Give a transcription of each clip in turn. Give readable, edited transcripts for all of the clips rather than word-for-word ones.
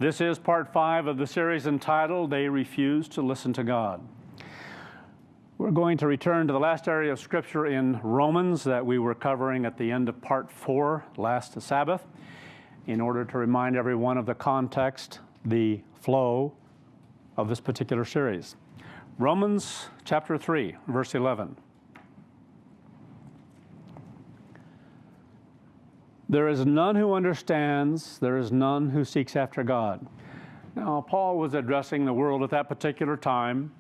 This is part 5 of the series entitled, They Refuse to Listen to God. We're going to return to the last area of Scripture in Romans that we were covering at the end of part 4 last Sabbath in order to remind everyone of the context, the flow of this particular series. Romans chapter 3, verse 11. There is none who understands, there is none who seeks after God. Now, Paul was addressing the world at that particular time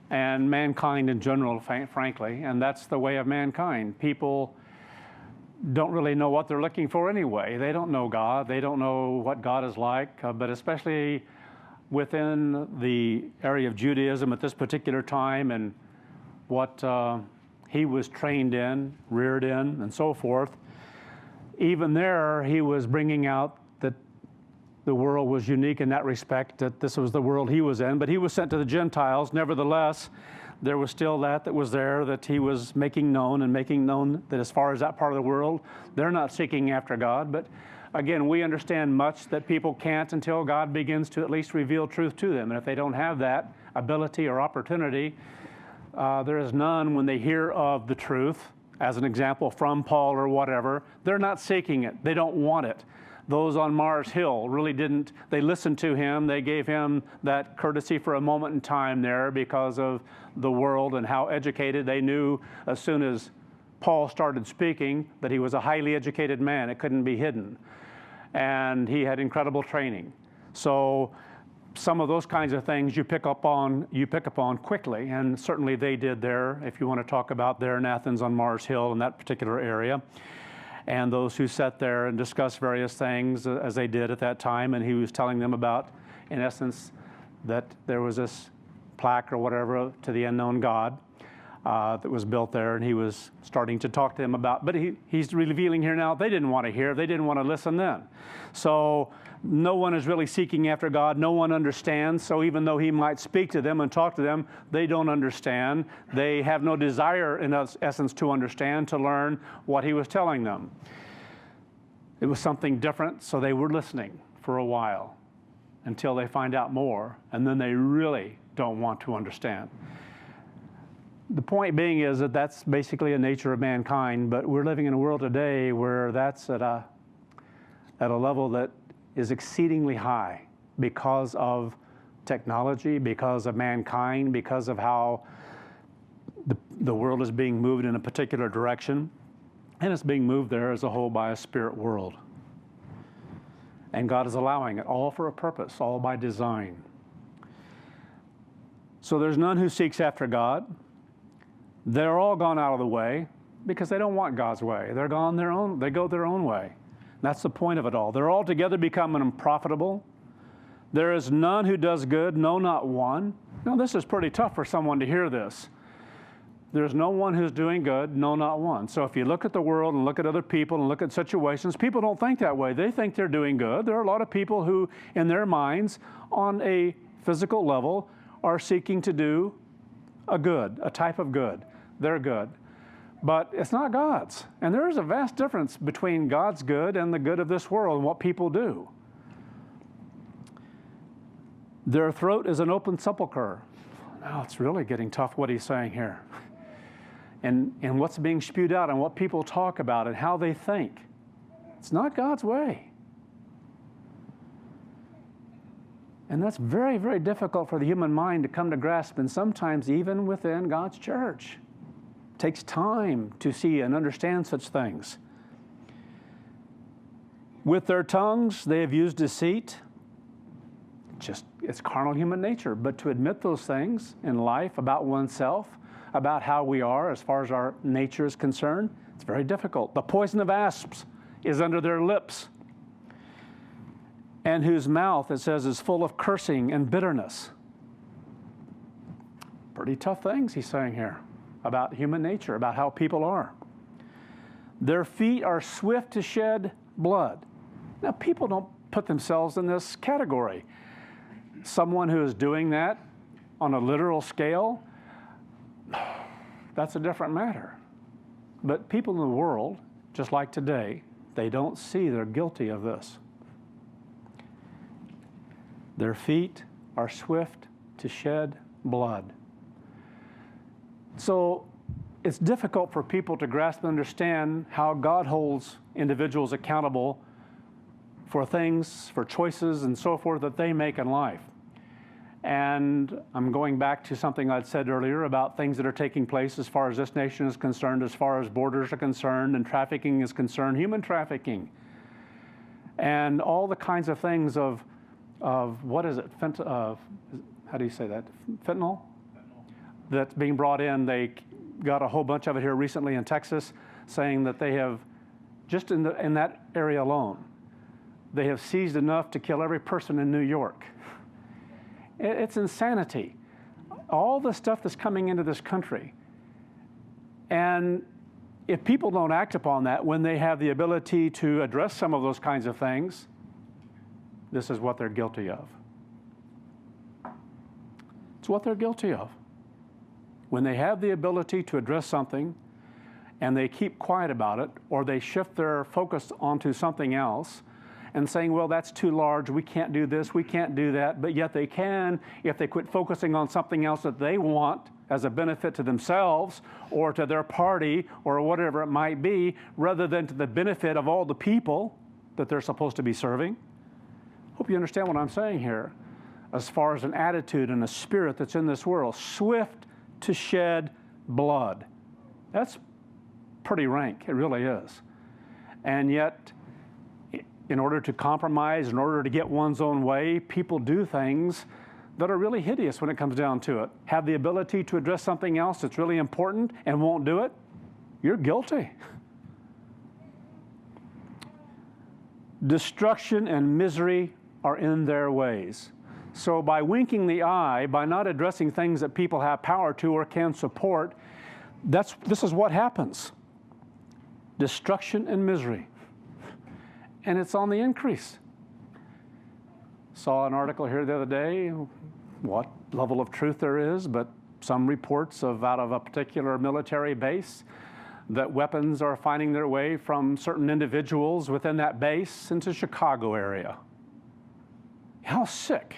and mankind in general, frankly, and that's the way of mankind. People don't really know what they're looking for anyway. They don't know God. They don't know what God is like, but especially within the area of Judaism at this particular time and what he was trained in, reared in, and so forth. Even there, he was bringing out that the world was unique in that respect, that this was the world he was in, but he was sent to the Gentiles. Nevertheless, there was still that was there, that he was making known that as far as that part of the world, they're not seeking after God. But again, we understand much that people can't until God begins to at least reveal truth to them. And if they don't have that ability or opportunity, there is none when they hear of the truth, as an example from Paul or whatever, they're not seeking it. They don't want it. Those on Mars Hill really didn't. They listened to him. They gave him that courtesy for a moment in time there because of the world and how educated they knew as soon as Paul started speaking that he was a highly educated man. It couldn't be hidden. And he had incredible training. So some of those kinds of things you pick up on quickly, and certainly they did there, if you want to talk about there in Athens on Mars Hill in that particular area. And those who sat there and discussed various things as they did at that time, and he was telling them about, in essence, that there was this plaque or whatever to the unknown God that was built there, and he was starting to talk to them about, but he's revealing here now, they didn't want to hear, they didn't want to listen then. So no one is really seeking after God, no one understands, so even though he might speak to them and talk to them, they don't understand. They have no desire, in essence, to understand, to learn what he was telling them. It was something different, so they were listening for a while until they find out more, and then they really don't want to understand. The point being is that that's basically a nature of mankind, but we're living in a world today where that's at a level that is exceedingly high because of technology, because of mankind, because of how the world is being moved in a particular direction, and it's being moved there as a whole by a spirit world. And God is allowing it, all for a purpose, all by design. So there's none who seeks after God. They're all gone out of the way because they don't want God's way. They go their own way. That's the point of it all. They're altogether become unprofitable. There is none who does good, no, not one. Now, this is pretty tough for someone to hear this. There's no one who's doing good, no, not one. So if you look at the world and look at other people and look at situations, people don't think that way. They think they're doing good. There are a lot of people who, in their minds, on a physical level, are seeking to do a type of good. They're good. But it's not God's. And there is a vast difference between God's good and the good of this world and what people do. Their throat is an open sepulcher. Now it's really getting tough what he's saying here. And what's being spewed out and what people talk about and how they think. It's not God's way. And that's very, very difficult for the human mind to come to grasp, and sometimes even within God's church. It takes time to see and understand such things. With their tongues, they have used deceit. It's carnal human nature. But to admit those things in life about oneself, about how we are as far as our nature is concerned, it's very difficult. The poison of asps is under their lips, and whose mouth, it says, is full of cursing and bitterness. Pretty tough things he's saying here about human nature, about how people are. Their feet are swift to shed blood. Now, people don't put themselves in this category. Someone who is doing that on a literal scale, that's a different matter. But people in the world, just like today, they don't see they're guilty of this. Their feet are swift to shed blood. So it's difficult for people to grasp and understand how God holds individuals accountable for things, for choices and so forth that they make in life. And I'm going back to something I'd said earlier about things that are taking place as far as this nation is concerned, as far as borders are concerned and trafficking is concerned, human trafficking. And all the kinds of things of what is it, how do you say that, fentanyl? That's being brought in. They got a whole bunch of it here recently in Texas, saying that they have, just in that area alone, they have seized enough to kill every person in New York. It's insanity. All the stuff that's coming into this country. And if people don't act upon that when they have the ability to address some of those kinds of things, this is what they're guilty of. It's what they're guilty of. When they have the ability to address something and they keep quiet about it, or they shift their focus onto something else and saying, well, that's too large, we can't do this, we can't do that, but yet they can if they quit focusing on something else that they want as a benefit to themselves or to their party or whatever it might be, rather than to the benefit of all the people that they're supposed to be serving. Hope you understand what I'm saying here as far as an attitude and a spirit that's in this world. Swift to shed blood. That's pretty rank, it really is. And yet, in order to compromise, in order to get one's own way, people do things that are really hideous when it comes down to it. Have the ability to address something else that's really important and won't do it, you're guilty. Destruction and misery are in their ways. So by winking the eye, by not addressing things that people have power to or can support, this is what happens. Destruction and misery. And it's on the increase. Saw an article here the other day, what level of truth there is, but some reports of out of a particular military base that weapons are finding their way from certain individuals within that base into Chicago area. How sick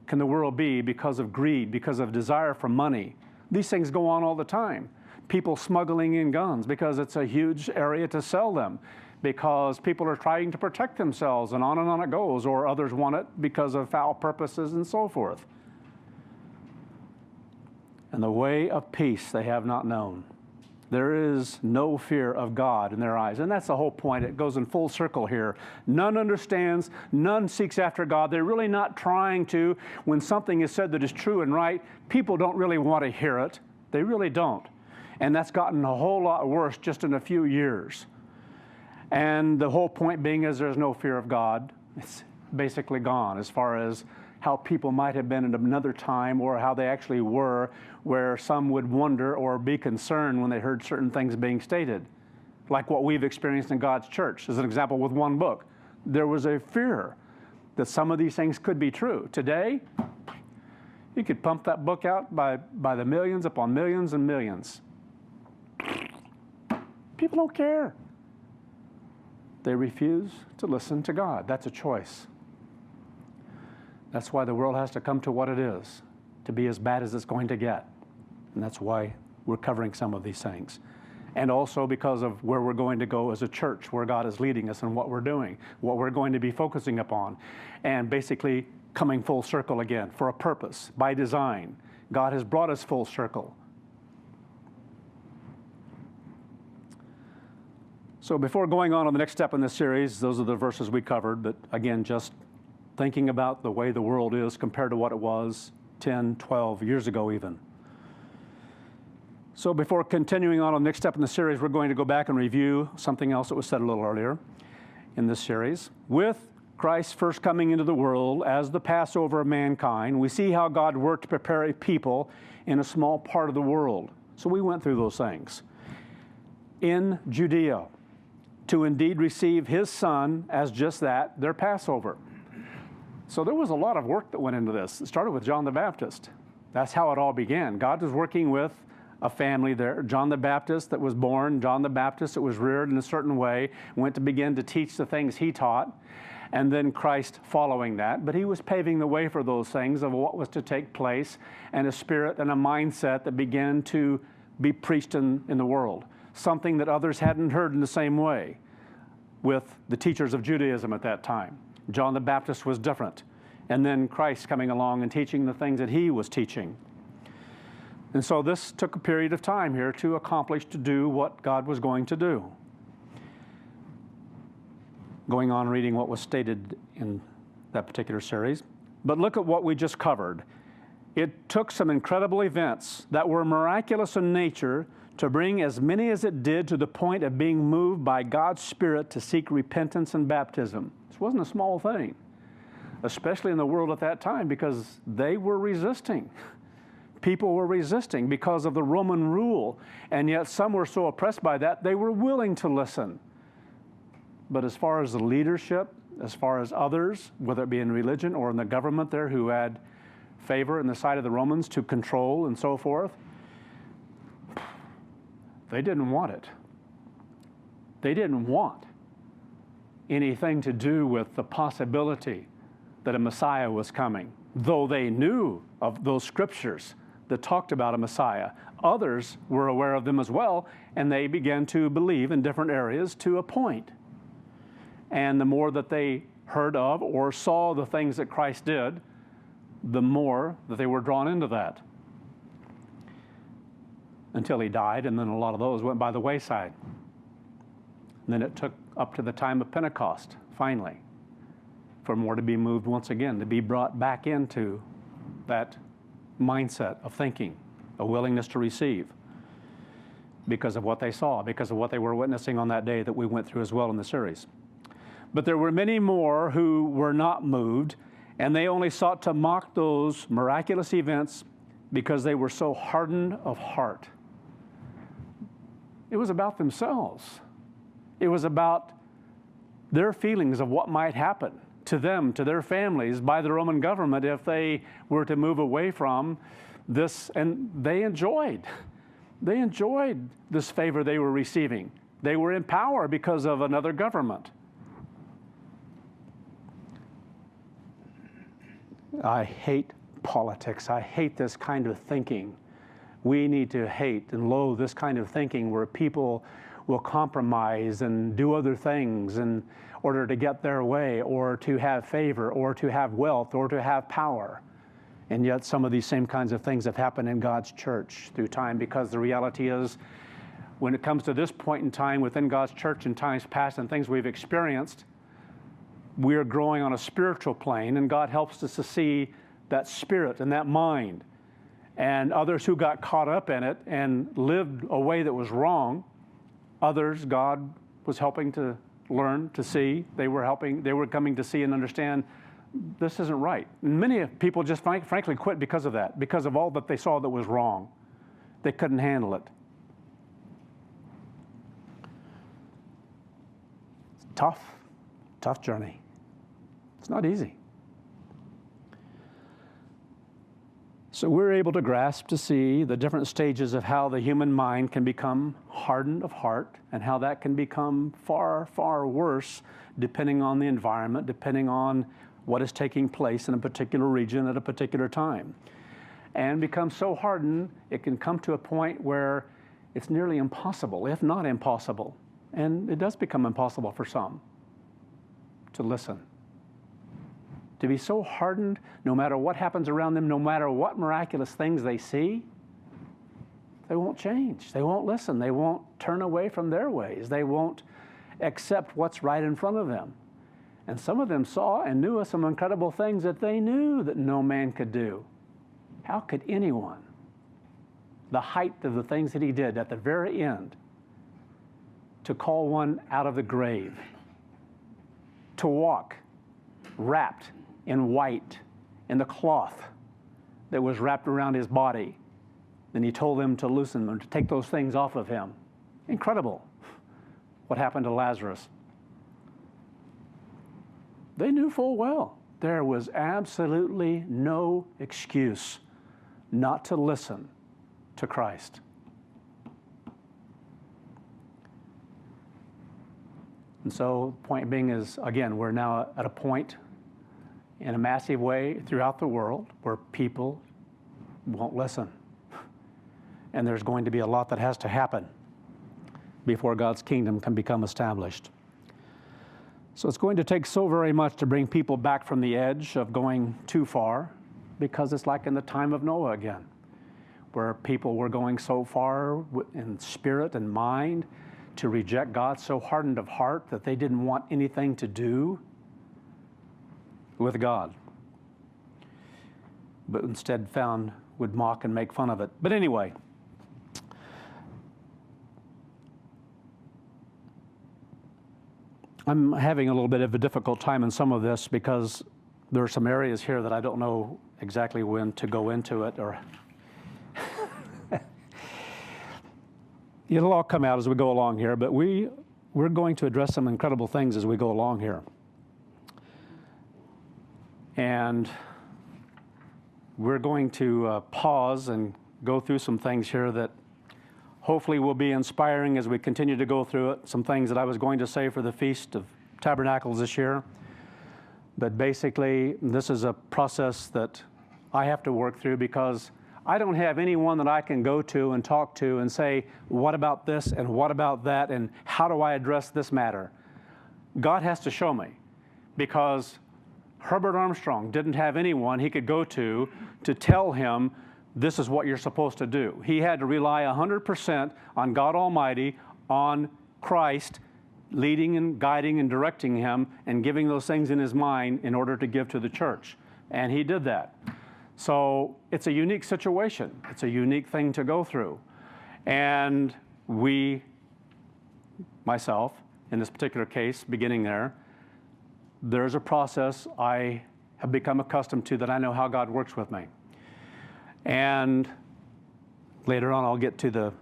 can the world be because of greed, because of desire for money? These things go on all the time. People smuggling in guns because it's a huge area to sell them, because people are trying to protect themselves, and on it goes, or others want it because of foul purposes and so forth. And the way of peace they have not known. There is no fear of God in their eyes. And that's the whole point. It goes in full circle here. None understands, none seeks after God. They're really not trying to. When something is said that is true and right, people don't really want to hear it. They really don't. And that's gotten a whole lot worse just in a few years. And the whole point being is there's no fear of God. It's basically gone as far as how people might have been at another time, or how they actually were, where some would wonder or be concerned when they heard certain things being stated, like what we've experienced in God's church. As an example, with one book, there was a fear that some of these things could be true. Today, you could pump that book out by the millions upon millions and millions. People don't care. They refuse to listen to God. That's a choice. That's why the world has to come to what it is, to be as bad as it's going to get. And that's why we're covering some of these things. And also because of where we're going to go as a church, where God is leading us and what we're doing, what we're going to be focusing upon, and basically coming full circle again for a purpose, by design. God has brought us full circle. So before going on to the next step in this series, those are the verses we covered, but again, just thinking about the way the world is compared to what it was 10, 12 years ago even. So before continuing on the next step in the series, we're going to go back and review something else that was said a little earlier in this series. With Christ first coming into the world as the Passover of mankind, we see how God worked to prepare a people in a small part of the world. So we went through those things. In Judea, to indeed receive his son as just that, their Passover. So there was a lot of work that went into this. It started with John the Baptist. That's how it all began. God was working with a family there. John the Baptist that was born, John the Baptist that was reared in a certain way, went to begin to teach the things he taught. and then Christ following that. But he was paving the way for those things of what was to take place, and a spirit and a mindset that began to be preached in the world, something that others hadn't heard in the same way with the teachers of Judaism at that time. John the Baptist was different, and then Christ coming along and teaching the things that he was teaching. And so this took a period of time here to accomplish, to do what God was going to do. Going on reading what was stated in that particular series. But look at what we just covered. It took some incredible events that were miraculous in nature to bring as many as it did to the point of being moved by God's Spirit to seek repentance and baptism. This wasn't a small thing, especially in the world at that time, because they were resisting. People were resisting because of the Roman rule, and yet some were so oppressed by that, they were willing to listen. But as far as the leadership, as far as others, whether it be in religion or in the government there who had favor in the sight of the Romans to control and so forth, they didn't want it. They didn't want anything to do with the possibility that a Messiah was coming, though they knew of those scriptures that talked about a Messiah. Others were aware of them as well, and they began to believe in different areas to a point. And the more that they heard of or saw the things that Christ did, the more that they were drawn into that. Until he died, and then a lot of those went by the wayside. And then it took up to the time of Pentecost, finally, for more to be moved once again, to be brought back into that mindset of thinking, a willingness to receive, because of what they saw, because of what they were witnessing on that day that we went through as well in the series. But there were many more who were not moved, and they only sought to mock those miraculous events because they were so hardened of heart. It was about themselves. It was about their feelings of what might happen to them, to their families, by the Roman government if they were to move away from this. And they enjoyed this favor they were receiving. They were in power because of another government. I hate politics. I hate this kind of thinking. We need to hate and loathe this kind of thinking where people will compromise and do other things in order to get their way, or to have favor, or to have wealth, or to have power. And yet some of these same kinds of things have happened in God's church through time, because the reality is, when it comes to this point in time within God's church in times past and things we've experienced, we are growing on a spiritual plane, and God helps us to see that spirit and that mind. And others who got caught up in it and lived a way that was wrong, others God was helping to learn to see. They were coming to see and understand this isn't right. And many people just frankly quit because of that, because of all that they saw that was wrong. They couldn't handle it. It's tough journey. It's not easy. So we're able to grasp, to see the different stages of how the human mind can become hardened of heart, and how that can become far, far worse depending on the environment, depending on what is taking place in a particular region at a particular time. And become so hardened, it can come to a point where it's nearly impossible, if not impossible. And it does become impossible for some to listen. To be so hardened, no matter what happens around them, no matter what miraculous things they see, they won't change. They won't listen. They won't turn away from their ways. They won't accept what's right in front of them. And some of them saw and knew of some incredible things that they knew that no man could do. How could anyone? The height of the things that he did at the very end, to call one out of the grave, to walk wrapped in white, in the cloth that was wrapped around his body. Then he told them to loosen them, to take those things off of him. Incredible what happened to Lazarus. They knew full well there was absolutely no excuse not to listen to Christ. And so point being is, again, we're now at a point in a massive way throughout the world where people won't listen. And there's going to be a lot that has to happen before God's kingdom can become established. So it's going to take so very much to bring people back from the edge of going too far, because it's like in the time of Noah again, where people were going so far in spirit and mind to reject God, so hardened of heart that they didn't want anything to do with God, but instead would mock and make fun of it. But anyway, I'm having a little bit of a difficult time in some of this because there are some areas here that I don't know exactly when to go into it, or it'll all come out as we go along here, but we're going to address some incredible things as we go along here. And we're going to pause and go through some things here that hopefully will be inspiring as we continue to go through it. Some things that I was going to say for the Feast of Tabernacles this year. But basically, this is a process that I have to work through because I don't have anyone that I can go to and talk to and say, what about this and what about that and how do I address this matter? God has to show me, because Herbert Armstrong didn't have anyone he could go to tell him this is what you're supposed to do. He had to rely 100% on God Almighty, on Christ, leading and guiding and directing him and giving those things in his mind in order to give to the church. And he did that. So it's a unique situation. It's a unique thing to go through. And myself, in this particular case, beginning there's a process I have become accustomed to that I know how God works with me. And later on I'll get to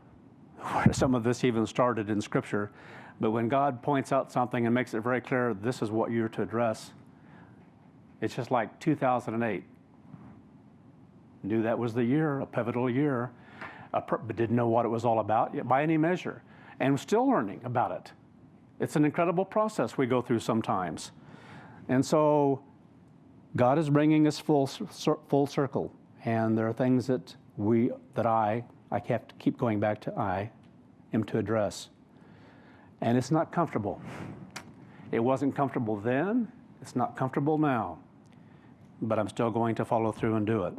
where some of this even started in Scripture. But when God points out something and makes it very clear, this is what you're to address, it's just like 2008. Knew that was the year, a pivotal year, but didn't know what it was all about yet by any measure. And still learning about it. It's an incredible process we go through sometimes. And so God is bringing us full circle. And there are things that I have to keep going back to I am to address. And it's not comfortable. It wasn't comfortable then. It's not comfortable now. But I'm still going to follow through and do it.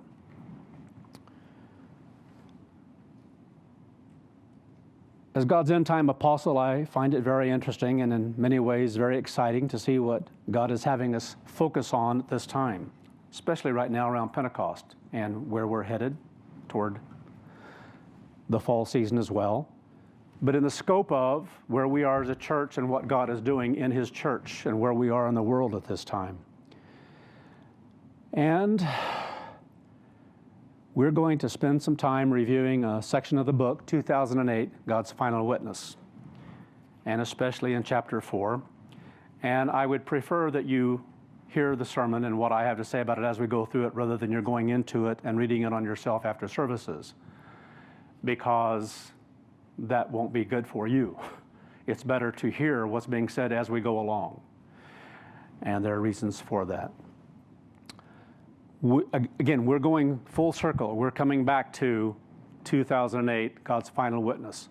As God's end-time apostle, I find it very interesting and in many ways very exciting to see what God is having us focus on at this time, especially right now around Pentecost and where we're headed toward the fall season as well. But in the scope of where we are as a church and what God is doing in His church and where we are in the world at this time. And we're going to spend some time reviewing a section of the book, 2008, God's Final Witness, and especially in chapter 4. And I would prefer that you hear the sermon and what I have to say about it as we go through it, rather than you're going into it and reading it on yourself after services, because that won't be good for you. It's better to hear what's being said as we go along. And there are reasons for that. Again, we're going full circle. We're coming back to 2008, God's Final Witness.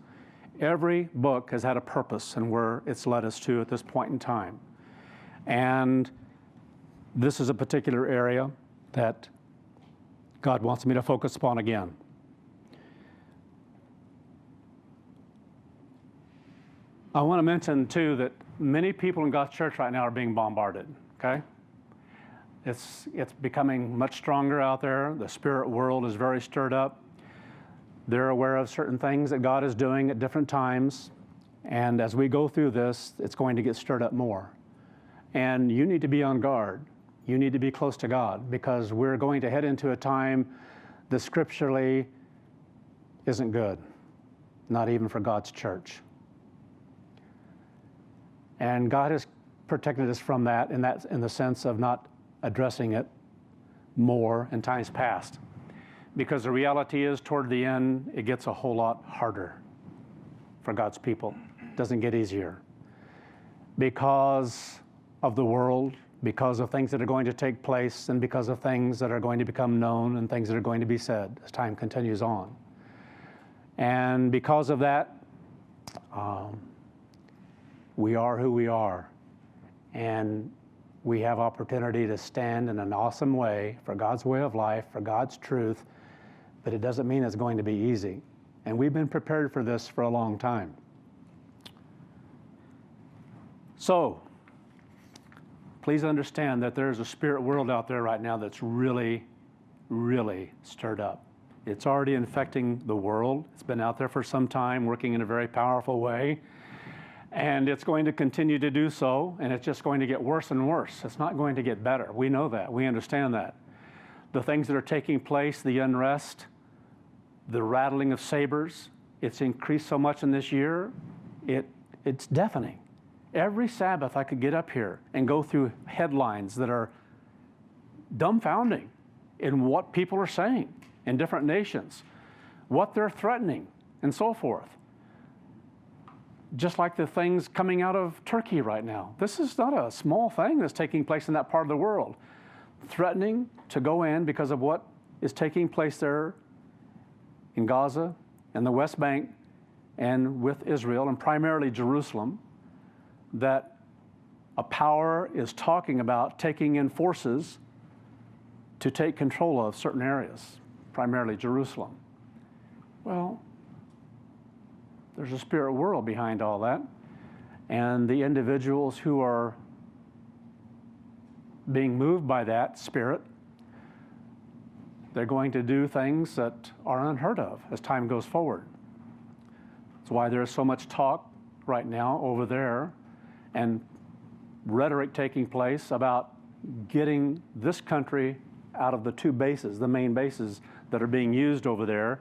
Every book has had a purpose and where it's led us to at this point in time. And this is a particular area that God wants me to focus upon again. I want to mention, too, that many people in God's church right now are being bombarded, okay? It's becoming much stronger out there. The spirit world is very stirred up. They're aware of certain things that God is doing at different times. And as we go through this, it's going to get stirred up more. And you need to be on guard. You need to be close to God, because we're going to head into a time that scripturally isn't good, not even for God's church. And God has protected us from that in the sense of not addressing it more in times past. Because the reality is, toward the end, it gets a whole lot harder for God's people. It doesn't get easier. because of the world, because of things that are going to take place, and because of things that are going to become known and things that are going to be said as time continues on. And because of that, we are who we are. And we have opportunity to stand in an awesome way for God's way of life, for God's truth, but it doesn't mean it's going to be easy. And we've been prepared for this for a long time. So, please understand that there's a spirit world out there right now that's really, really stirred up. It's already infecting the world. It's been out there for some time, working in a very powerful way. And it's going to continue to do so, and it's just going to get worse and worse. It's not going to get better. We know that. We understand that. The things that are taking place, the unrest, the rattling of sabers, it's increased so much in this year, it's deafening. Every Sabbath I could get up here and go through headlines that are dumbfounding in what people are saying in different nations, what they're threatening, and so forth. Just like the things coming out of Turkey right now. This is not a small thing that's taking place in that part of the world. Threatening to go in because of what is taking place there in Gaza and the West Bank and with Israel, and primarily Jerusalem, that a power is talking about taking in forces to take control of certain areas, primarily Jerusalem. Well, there's a spirit world behind all that, and the individuals who are being moved by that spirit, they're going to do things that are unheard of as time goes forward. That's why there's so much talk right now over there and rhetoric taking place about getting this country out of the two bases, the main bases that are being used over there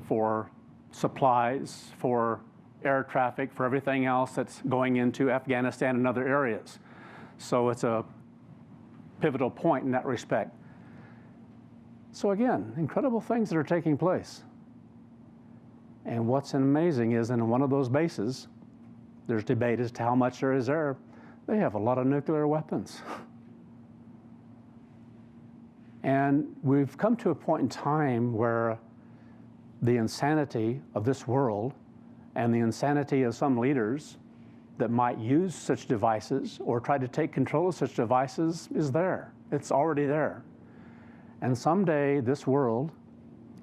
for supplies, for air traffic, for everything else that's going into Afghanistan and other areas. So it's a pivotal point in that respect. So again, incredible things that are taking place. And what's amazing is in one of those bases, there's debate as to how much there is there. They have a lot of nuclear weapons. And we've come to a point in time where the insanity of this world and the insanity of some leaders that might use such devices or try to take control of such devices is there. It's already there. And someday this world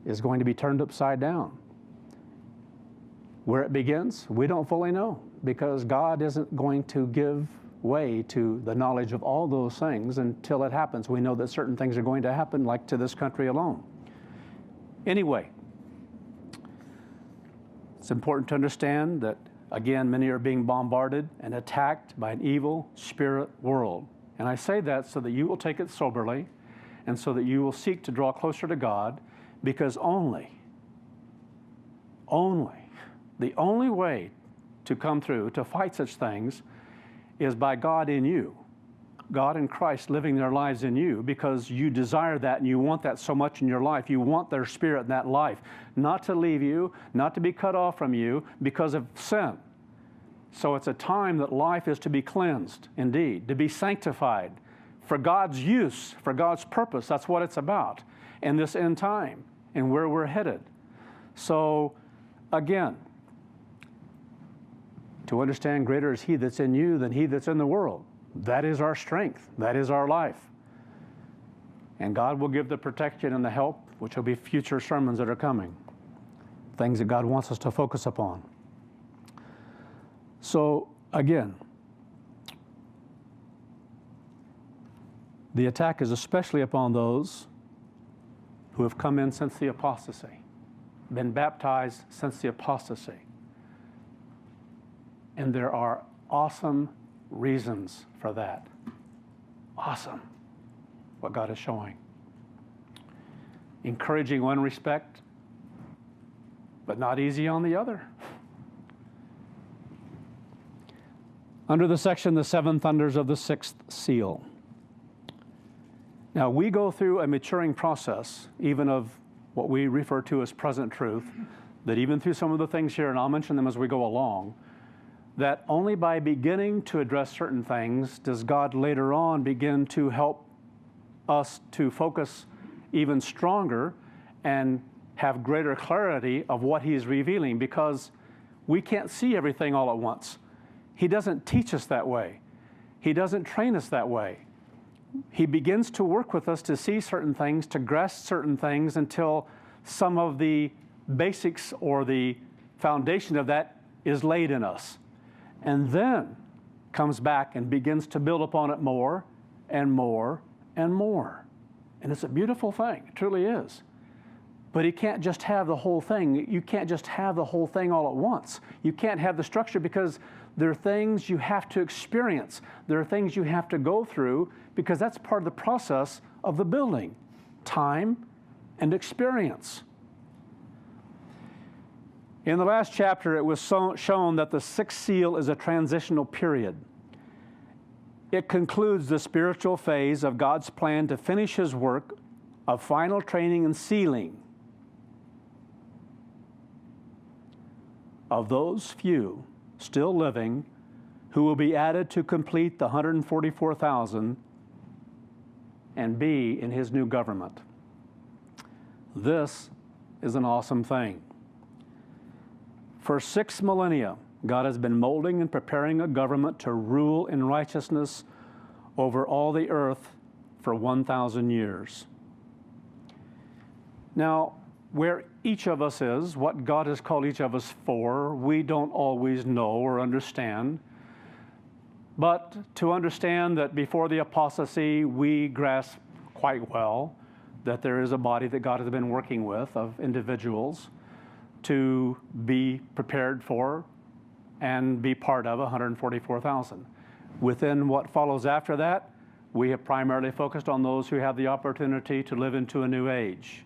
is going to be turned upside down. Where it begins, we don't fully know, because God isn't going to give way to the knowledge of all those things until it happens. We know that certain things are going to happen, like to this country alone. Anyway, it's important to understand that, again, many are being bombarded and attacked by an evil spirit world. And I say that so that you will take it soberly and so that you will seek to draw closer to God, because the only way to come through, to fight such things, is by God in you. God and Christ living their lives in you, because you desire that and you want that so much in your life. You want their spirit in that life, not to leave you, not to be cut off from you because of sin. So it's a time that life is to be cleansed, indeed, to be sanctified for God's use, for God's purpose. That's what it's about in this end time and where we're headed. So again, to understand greater is He that's in you than he that's in the world. That is our strength. That is our life. And God will give the protection and the help, which will be future sermons that are coming. Things that God wants us to focus upon. So, again, the attack is especially upon those who have come in since the apostasy, been baptized since the apostasy. And there are awesome reasons for that. Awesome, what God is showing. Encouraging one respect, but not easy on the other. Under the section, the seven thunders of the sixth seal. Now, we go through a maturing process, even of what we refer to as present truth, that even through some of the things here, and I'll mention them as we go along, that only by beginning to address certain things does God later on begin to help us to focus even stronger and have greater clarity of what He's revealing, because we can't see everything all at once. He doesn't teach us that way. He doesn't train us that way. He begins to work with us to see certain things, to grasp certain things until some of the basics or the foundation of that is laid in us. And then comes back and begins to build upon it more and more and more. And it's a beautiful thing, it truly is. But He can't just have the whole thing. You can't just have the whole thing all at once. You can't have the structure, because there are things you have to experience. There are things you have to go through, because that's part of the process of the building. Time and experience. In the last chapter, it was shown that the sixth seal is a transitional period. It concludes the spiritual phase of God's plan to finish His work of final training and sealing of those few still living who will be added to complete the 144,000 and be in His new government. This is an awesome thing. For 6 millennia, God has been molding and preparing a government to rule in righteousness over all the earth for 1,000 years. Now, where each of us is, what God has called each of us for, we don't always know or understand. But to understand that before the apostasy, we grasp quite well that there is a body that God has been working with of individuals to be prepared for and be part of 144,000. Within what follows after that, we have primarily focused on those who have the opportunity to live into a new age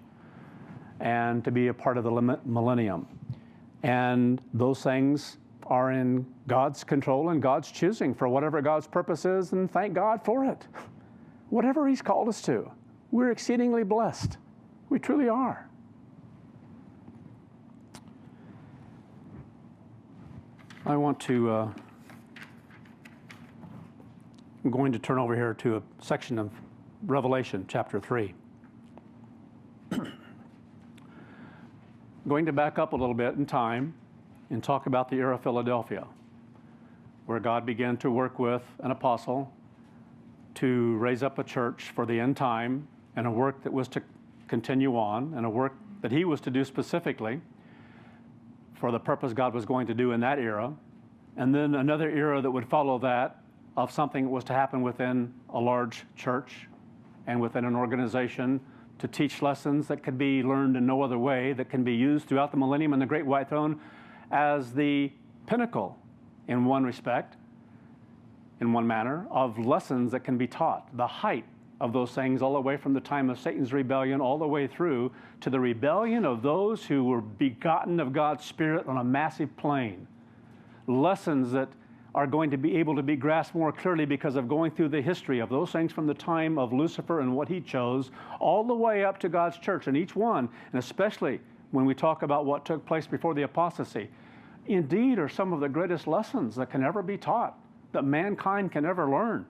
and to be a part of the millennium. And those things are in God's control and God's choosing for whatever God's purpose is, and thank God for it. Whatever He's called us to, we're exceedingly blessed. We truly are. I want to, I'm going to turn over here to a section of Revelation chapter 3. Going to back up a little bit in time and talk about the era of Philadelphia, where God began to work with an apostle to raise up a church for the end time, and a work that was to continue on, and a work that He was to do specifically for the purpose God was going to do in that era. And then another era that would follow that, of something that was to happen within a large church and within an organization to teach lessons that could be learned in no other way, that can be used throughout the millennium and the Great White Throne as the pinnacle, in one respect, in one manner, of lessons that can be taught. The height of those things, all the way from the time of Satan's rebellion all the way through to the rebellion of those who were begotten of God's Spirit on a massive plane. Lessons that are going to be able to be grasped more clearly because of going through the history of those things from the time of Lucifer and what he chose, all the way up to God's church. And each one, and especially when we talk about what took place before the apostasy, indeed are some of the greatest lessons that can ever be taught, that mankind can ever learn,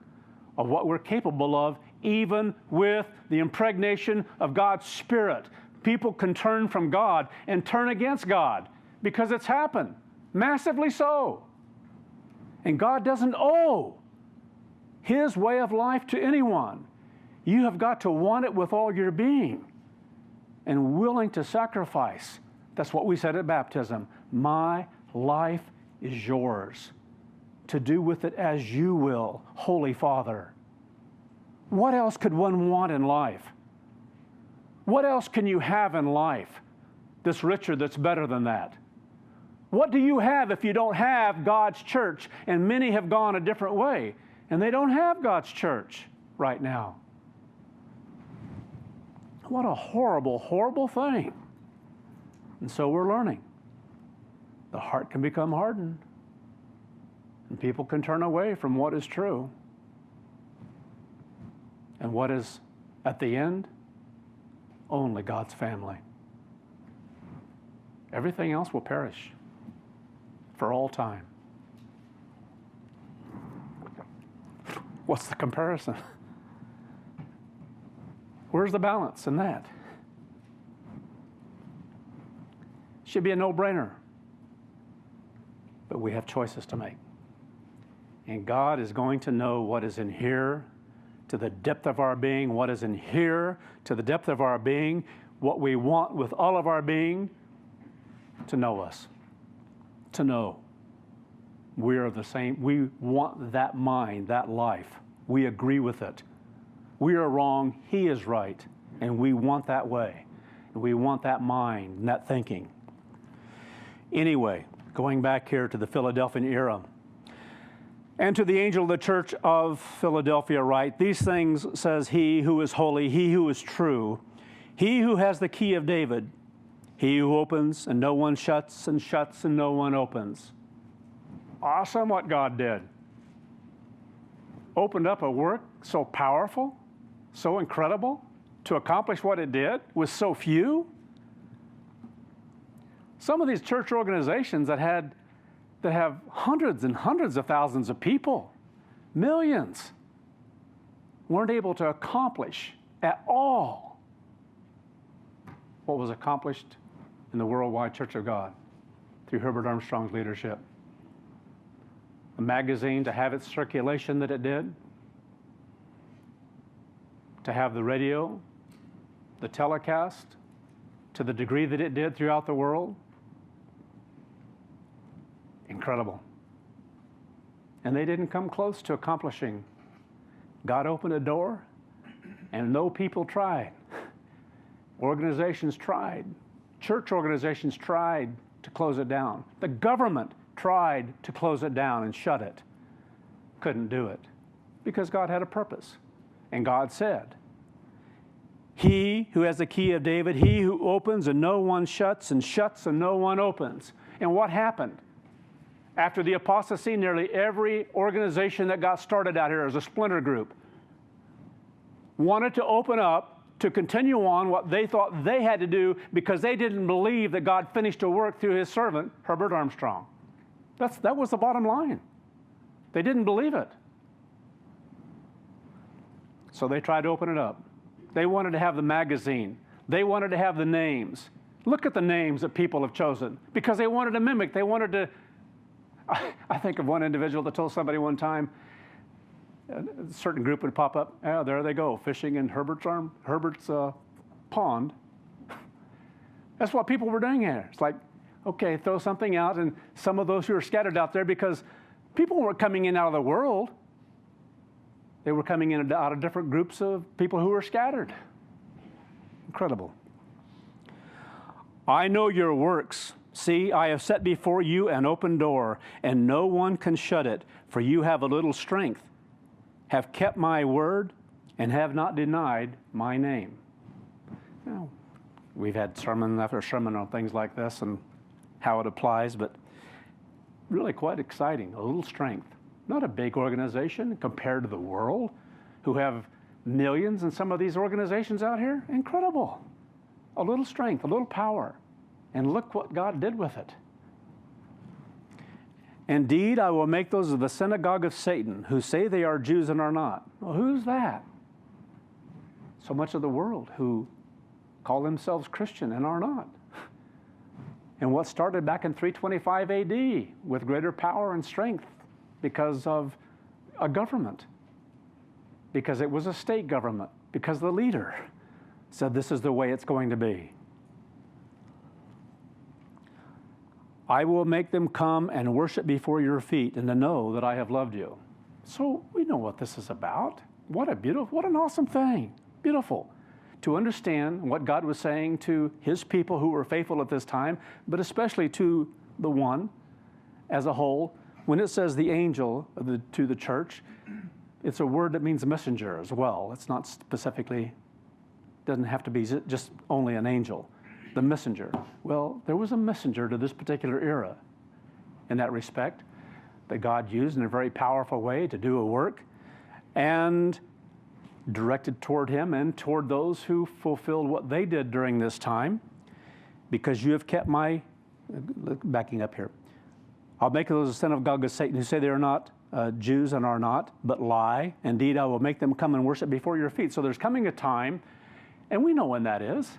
of what we're capable of, even with the impregnation of God's Spirit. People can turn from God and turn against God because it's happened, massively so. And God doesn't owe His way of life to anyone. You have got to want it with all your being and willing to sacrifice. That's what we said at baptism. My life is yours, to do with it as you will, Holy Father. What else could one want in life? What else can you have in life that's richer, that's better than that? What do you have if you don't have God's church? And many have gone a different way, and they don't have God's church right now. What a horrible, horrible thing. And so we're learning. The heart can become hardened, and people can turn away from what is true. And what is at the end? Only God's family. Everything else will perish for all time. What's the comparison? Where's the balance in that? Should be a no-brainer. But we have choices to make. And God is going to know what is in here to the depth of our being, what is in here to the depth of our being, what we want with all of our being, to know us, to know we are the same. We want that mind, that life. We agree with it. We are wrong, He is right, and we want that way. And we want that mind and that thinking. Anyway, going back here to the Philadelphian era, and to the angel of the church of Philadelphia write, these things says He who is holy, He who is true, He who has the key of David, He who opens and no one shuts, and shuts and no one opens. Awesome what God did. Opened up a work so powerful, so incredible, to accomplish what it did with so few. Some of these church organizations that have hundreds and hundreds of thousands of people, millions, weren't able to accomplish at all what was accomplished in the Worldwide Church of God through Herbert Armstrong's leadership. A magazine to have its circulation that it did, to have the radio, the telecast, to the degree that it did throughout the world. Incredible. And they didn't come close to accomplishing. God opened a door, and no people tried. Organizations tried. Church organizations tried to close it down. The government tried to close it down and shut it. Couldn't do it because God had a purpose. And God said, He who has the key of David, He who opens and no one shuts, and shuts and no one opens. And what happened? After the apostasy, nearly every organization that got started out here as a splinter group wanted to open up to continue on what they thought they had to do because they didn't believe that God finished a work through His servant, Herbert Armstrong. That was the bottom line. They didn't believe it. So they tried to open it up. They wanted to have the magazine. They wanted to have the names. Look at the names that people have chosen because they wanted to mimic. They wanted to. I think of one individual that told somebody one time, a certain group would pop up. Oh, there they go, fishing in Herbert's pond. That's what people were doing here. It's like, okay, throw something out, and some of those who were scattered out there, because people weren't coming in out of the world. They were coming in out of different groups of people who were scattered. Incredible. I know your works. See, I have set before you an open door, and no one can shut it, for you have a little strength, have kept my word, and have not denied my name. Now, we've had sermon after sermon on things like this and how it applies, but really quite exciting. A little strength. Not a big organization compared to the world, who have millions in some of these organizations out here. Incredible. A little strength, a little power. And look what God did with it. Indeed, I will make those of the synagogue of Satan, who say they are Jews and are not. Well, who's that? So much of the world who call themselves Christian and are not. And what started back in 325 AD with greater power and strength because of a government, because it was a state government, because the leader said this is the way it's going to be. I will make them come and worship before your feet, and to know that I have loved you. So we know what this is about. What an awesome thing. Beautiful. To understand what God was saying to His people who were faithful at this time, but especially to the one as a whole. When it says the angel to the church, it's a word that means messenger as well. It's not specifically, doesn't have to be just only an angel. The messenger. Well, there was a messenger to this particular era in that respect that God used in a very powerful way to do a work and directed toward Him and toward those who fulfilled what they did during this time, because you have kept my, backing up here, I'll make those a synagogue of Satan who say they are not Jews and are not, but lie. Indeed, I will make them come and worship before your feet. So there's coming a time, and we know when that is.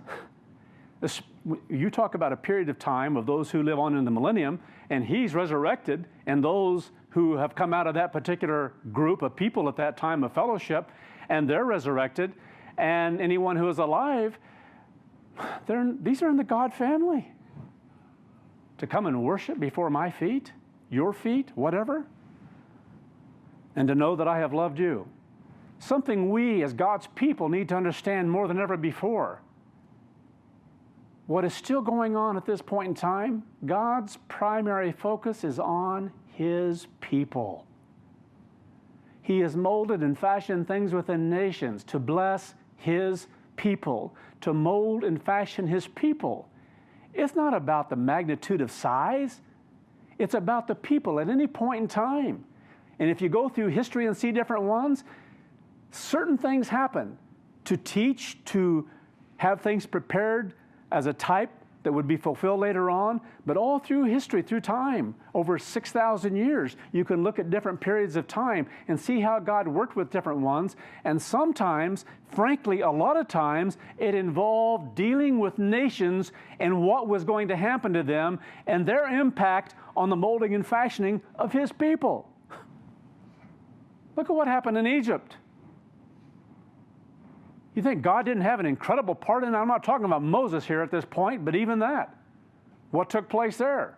You talk about a period of time of those who live on in the millennium, and he's resurrected, and those who have come out of that particular group of people at that time of fellowship, and they're resurrected, and anyone who is alive, these are in the God family. To come and worship before my feet, your feet, whatever, and to know that I have loved you. Something we as God's people need to understand more than ever before. What is still going on at this point in time, God's primary focus is on His people. He has molded and fashioned things within nations to bless His people, to mold and fashion His people. It's not about the magnitude of size. It's about the people at any point in time. And if you go through history and see different ones, certain things happen to teach, to have things prepared as a type that would be fulfilled later on. But all through history, through time, over 6,000 years, you can look at different periods of time and see how God worked with different ones. And sometimes, frankly, a lot of times, it involved dealing with nations and what was going to happen to them and their impact on the molding and fashioning of His people. Look at what happened in Egypt. You think God didn't have an incredible part in it? I'm not talking about Moses here at this point, but even that. What took place there?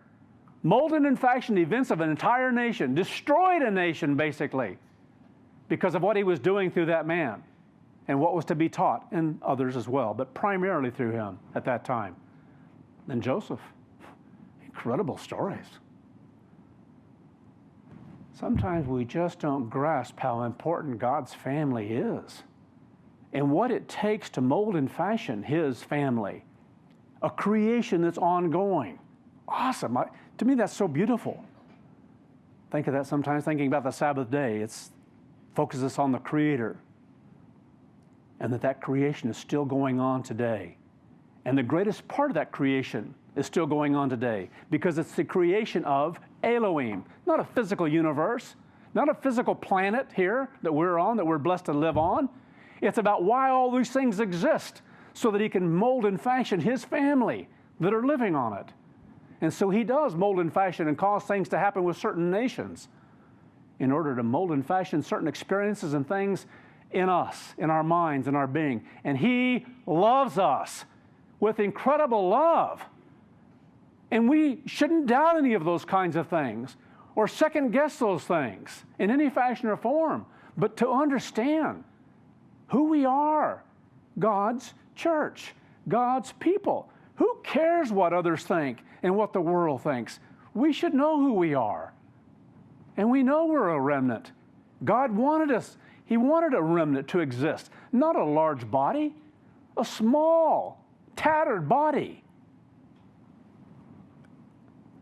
Molded and fashioned events of an entire nation, destroyed a nation basically, because of what he was doing through that man and what was to be taught, and others as well, but primarily through him at that time. And Joseph, incredible stories. Sometimes we just don't grasp how important God's family is and what it takes to mold and fashion His family, a creation that's ongoing. Awesome. To me, that's so beautiful. Think of that sometimes, thinking about the Sabbath day. It focuses on the Creator, and that creation is still going on today. And the greatest part of that creation is still going on today because it's the creation of Elohim, not a physical universe, not a physical planet here that we're on, that we're blessed to live on. It's about why all these things exist, so that He can mold and fashion His family that are living on it. And so He does mold and fashion and cause things to happen with certain nations in order to mold and fashion certain experiences and things in us, in our minds, in our being. And He loves us with incredible love. And we shouldn't doubt any of those kinds of things or second guess those things in any fashion or form, but to understand who we are, God's church, God's people. Who cares what others think and what the world thinks? We should know who we are. And we know we're a remnant. God wanted us, He wanted a remnant to exist, not a large body, a small, tattered body,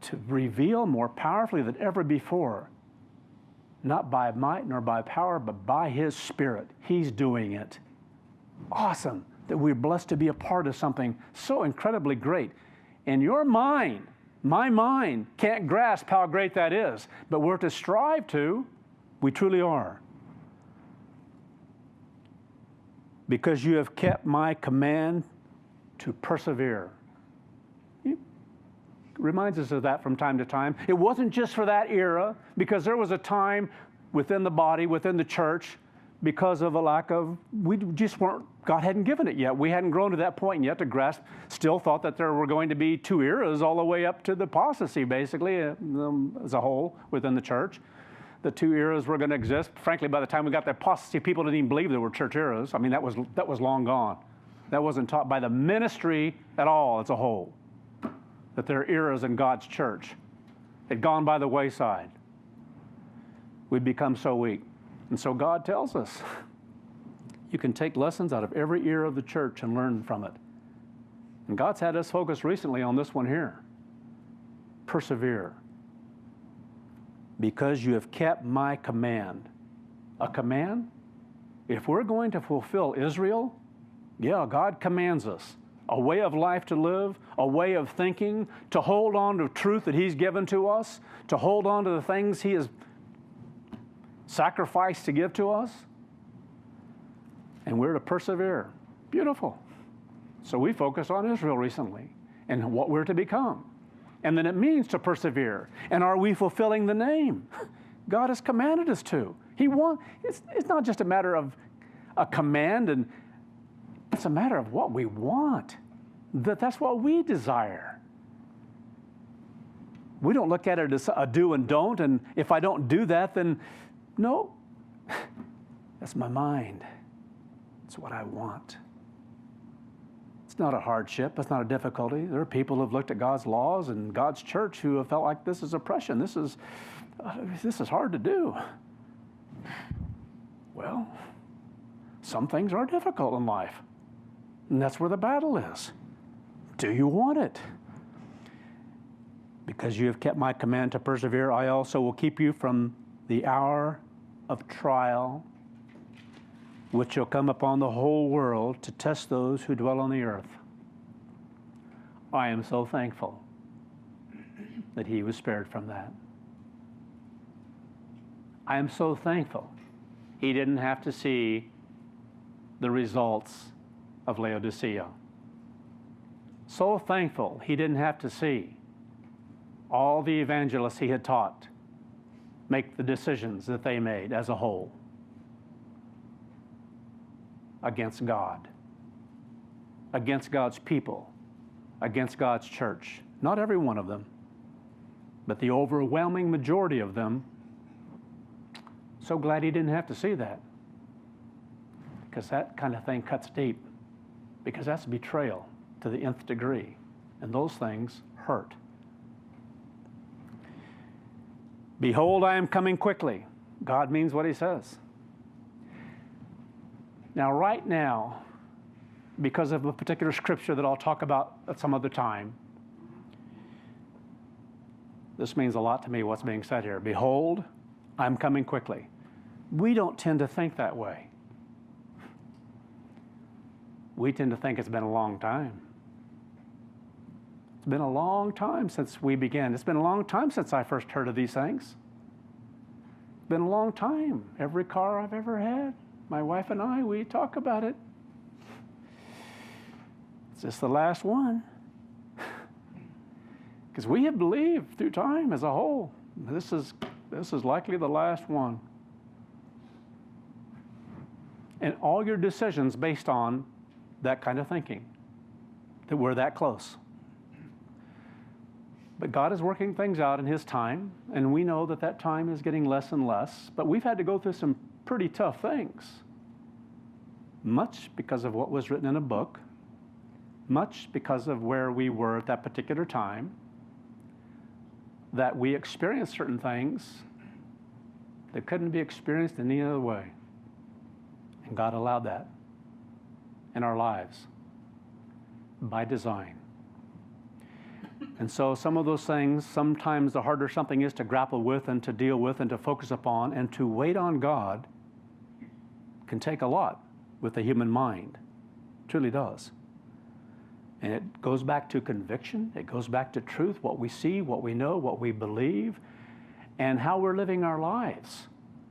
to reveal more powerfully than ever before, not by might nor by power, but by His Spirit. He's doing it. Awesome that we're blessed to be a part of something so incredibly great. And your mind, my mind, can't grasp how great that is, but we're to strive to. We truly are. Because you have kept my command to persevere. It reminds us of that from time to time. It wasn't just for that era, because there was a time within the body, within the church, because of a lack of, we just weren't, God hadn't given it yet. We hadn't grown to that point yet to grasp, still thought that there were going to be two eras all the way up to the apostasy, basically, as a whole within the church. The two eras were going to exist. Frankly, by the time we got the apostasy, people didn't even believe there were church eras. I mean, that was long gone. That wasn't taught by the ministry at all as a whole, that there are eras in God's church. It had gone by the wayside. We'd become so weak. And so God tells us, you can take lessons out of every era of the church and learn from it. And God's had us focus recently on this one here. Persevere. Because you have kept my command. A command? If we're going to fulfill Israel, yeah, God commands us. A way of life to live, a way of thinking, to hold on to truth that He's given to us, to hold on to the things He has sacrifice to give to us, and we're to persevere. Beautiful. So we focused on Israel recently and what we're to become. And then it means to persevere. And are we fulfilling the name? God has commanded us to. It's not just a matter of a command, and it's a matter of what we want. That's what we desire. We don't look at it as a do and don't, and if I don't do that, then no. That's my mind. It's what I want. It's not a hardship. It's not a difficulty. There are people who have looked at God's laws and God's church who have felt like this is oppression. This is hard to do. Well, some things are difficult in life, and that's where the battle is. Do you want it? Because you have kept my command to persevere, I also will keep you from the hour of trial, which shall come upon the whole world to test those who dwell on the earth. I am so thankful that he was spared from that. I am so thankful he didn't have to see the results of Laodicea. So thankful he didn't have to see all the evangelists he had taught make the decisions that they made as a whole against God, against God's people, against God's church. Not every one of them, but the overwhelming majority of them. So glad he didn't have to see that, because that kind of thing cuts deep, because that's betrayal to the nth degree, and those things hurt. Behold, I am coming quickly. God means what he says. Now, right now, because of a particular scripture that I'll talk about at some other time, this means a lot to me, what's being said here. Behold, I'm coming quickly. We don't tend to think that way. We tend to think it's been a long time. It's been a long time since we began. It's been a long time since I first heard of these things. It's been a long time. Every car I've ever had, my wife and I, we talk about it. It's just the last one. Because we have believed through time as a whole, this is likely the last one. And all your decisions based on that kind of thinking, that we're that close. But God is working things out in his time, and we know that that time is getting less and less, but we've had to go through some pretty tough things. Much because of what was written in a book, much because of where we were at that particular time, that we experienced certain things that couldn't be experienced in any other way. And God allowed that in our lives by design. And so some of those things, sometimes the harder something is to grapple with and to deal with and to focus upon and to wait on God can take a lot with the human mind. It truly does. And it goes back to conviction. It goes back to truth, what we see, what we know, what we believe, and how we're living our lives,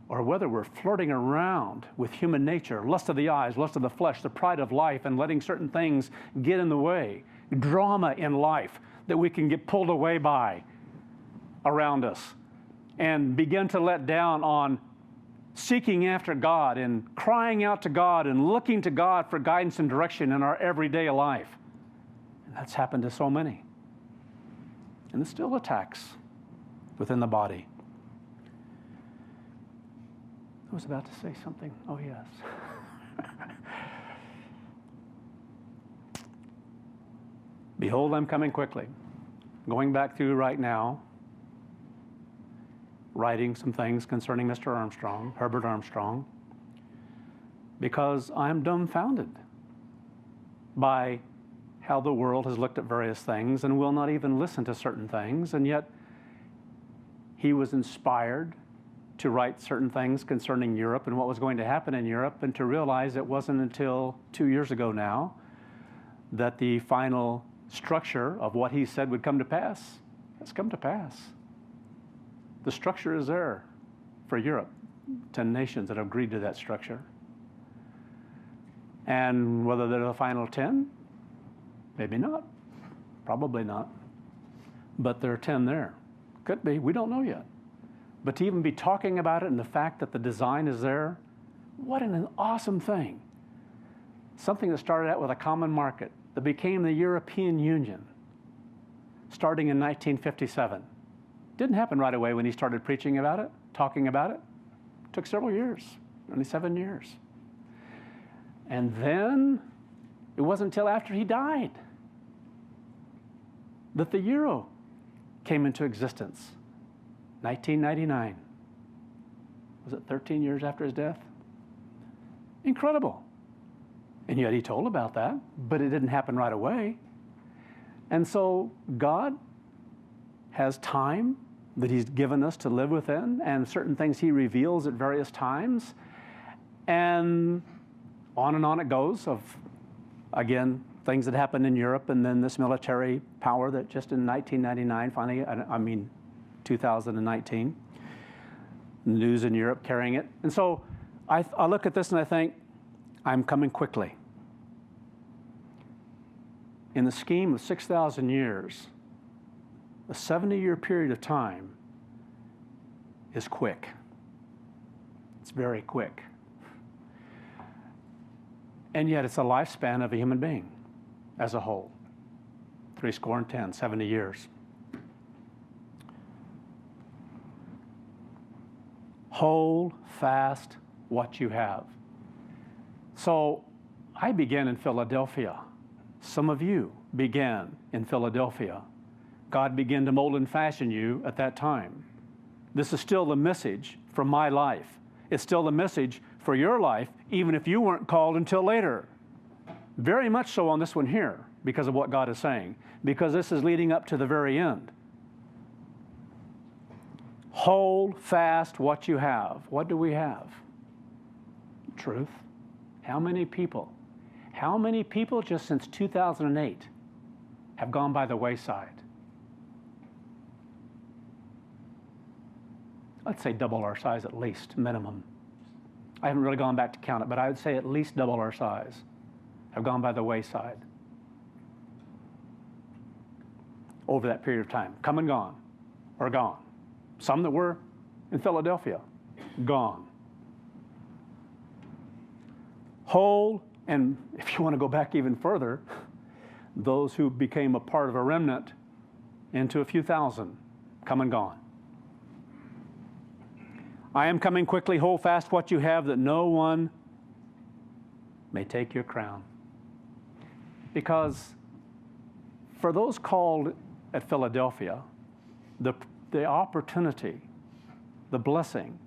or whether we're flirting around with human nature, lust of the eyes, lust of the flesh, the pride of life, and letting certain things get in the way, drama in life that we can get pulled away by around us, and begin to let down on seeking after God and crying out to God and looking to God for guidance and direction in our everyday life. And that's happened to so many. And it still attacks within the body. I was about to say something. Oh, yes. Behold, I'm coming quickly. Going back through right now, writing some things concerning Mr. Armstrong, Herbert Armstrong, because I'm dumbfounded by how the world has looked at various things and will not even listen to certain things, and yet he was inspired to write certain things concerning Europe and what was going to happen in Europe, and to realize it wasn't until 2 years ago now that the final structure of what he said would come to pass has come to pass. The structure is there for Europe. 10 nations that have agreed to that structure. And whether they're the final 10, maybe not. Probably not. But there are 10 there. Could be. We don't know yet. But to even be talking about it and the fact that the design is there, what an awesome thing. Something that started out with a common market that became the European Union starting in 1957. Didn't happen right away when he started preaching about it, talking about it. It took several years, only 7 years. And then it wasn't until after he died that the euro came into existence. 1999. Was it 13 years after his death? Incredible. And yet he told about that, but it didn't happen right away. And so God has time that he's given us to live within, and certain things he reveals at various times. And on it goes of, again, things that happened in Europe, and then this military power that just in 1999 finally, 2019, news in Europe carrying it. And so I look at this and I think, I'm coming quickly. In the scheme of 6,000 years, a 70-year period of time is quick. It's very quick. And yet it's a lifespan of a human being as a whole. 70 and 10 years. Hold fast what you have. So I began in Philadelphia. Some of you began in Philadelphia. God began to mold and fashion you at that time. This is still the message from my life. It's still the message for your life, even if you weren't called until later. Very much so on this one here, because of what God is saying, because this is leading up to the very end. Hold fast what you have. What do we have? Truth. How many people just since 2008 have gone by the wayside? Let's say double our size at least, minimum. I haven't really gone back to count it, but I would say at least double our size have gone by the wayside over that period of time. Come and gone, or gone. Some that were in Philadelphia, gone. Whole, and if you want to go back even further, those who became a part of a remnant into a few thousand, come and gone. I am coming quickly, hold fast what you have, that no one may take your crown. Because for those called at Philadelphia, the opportunity, the blessing,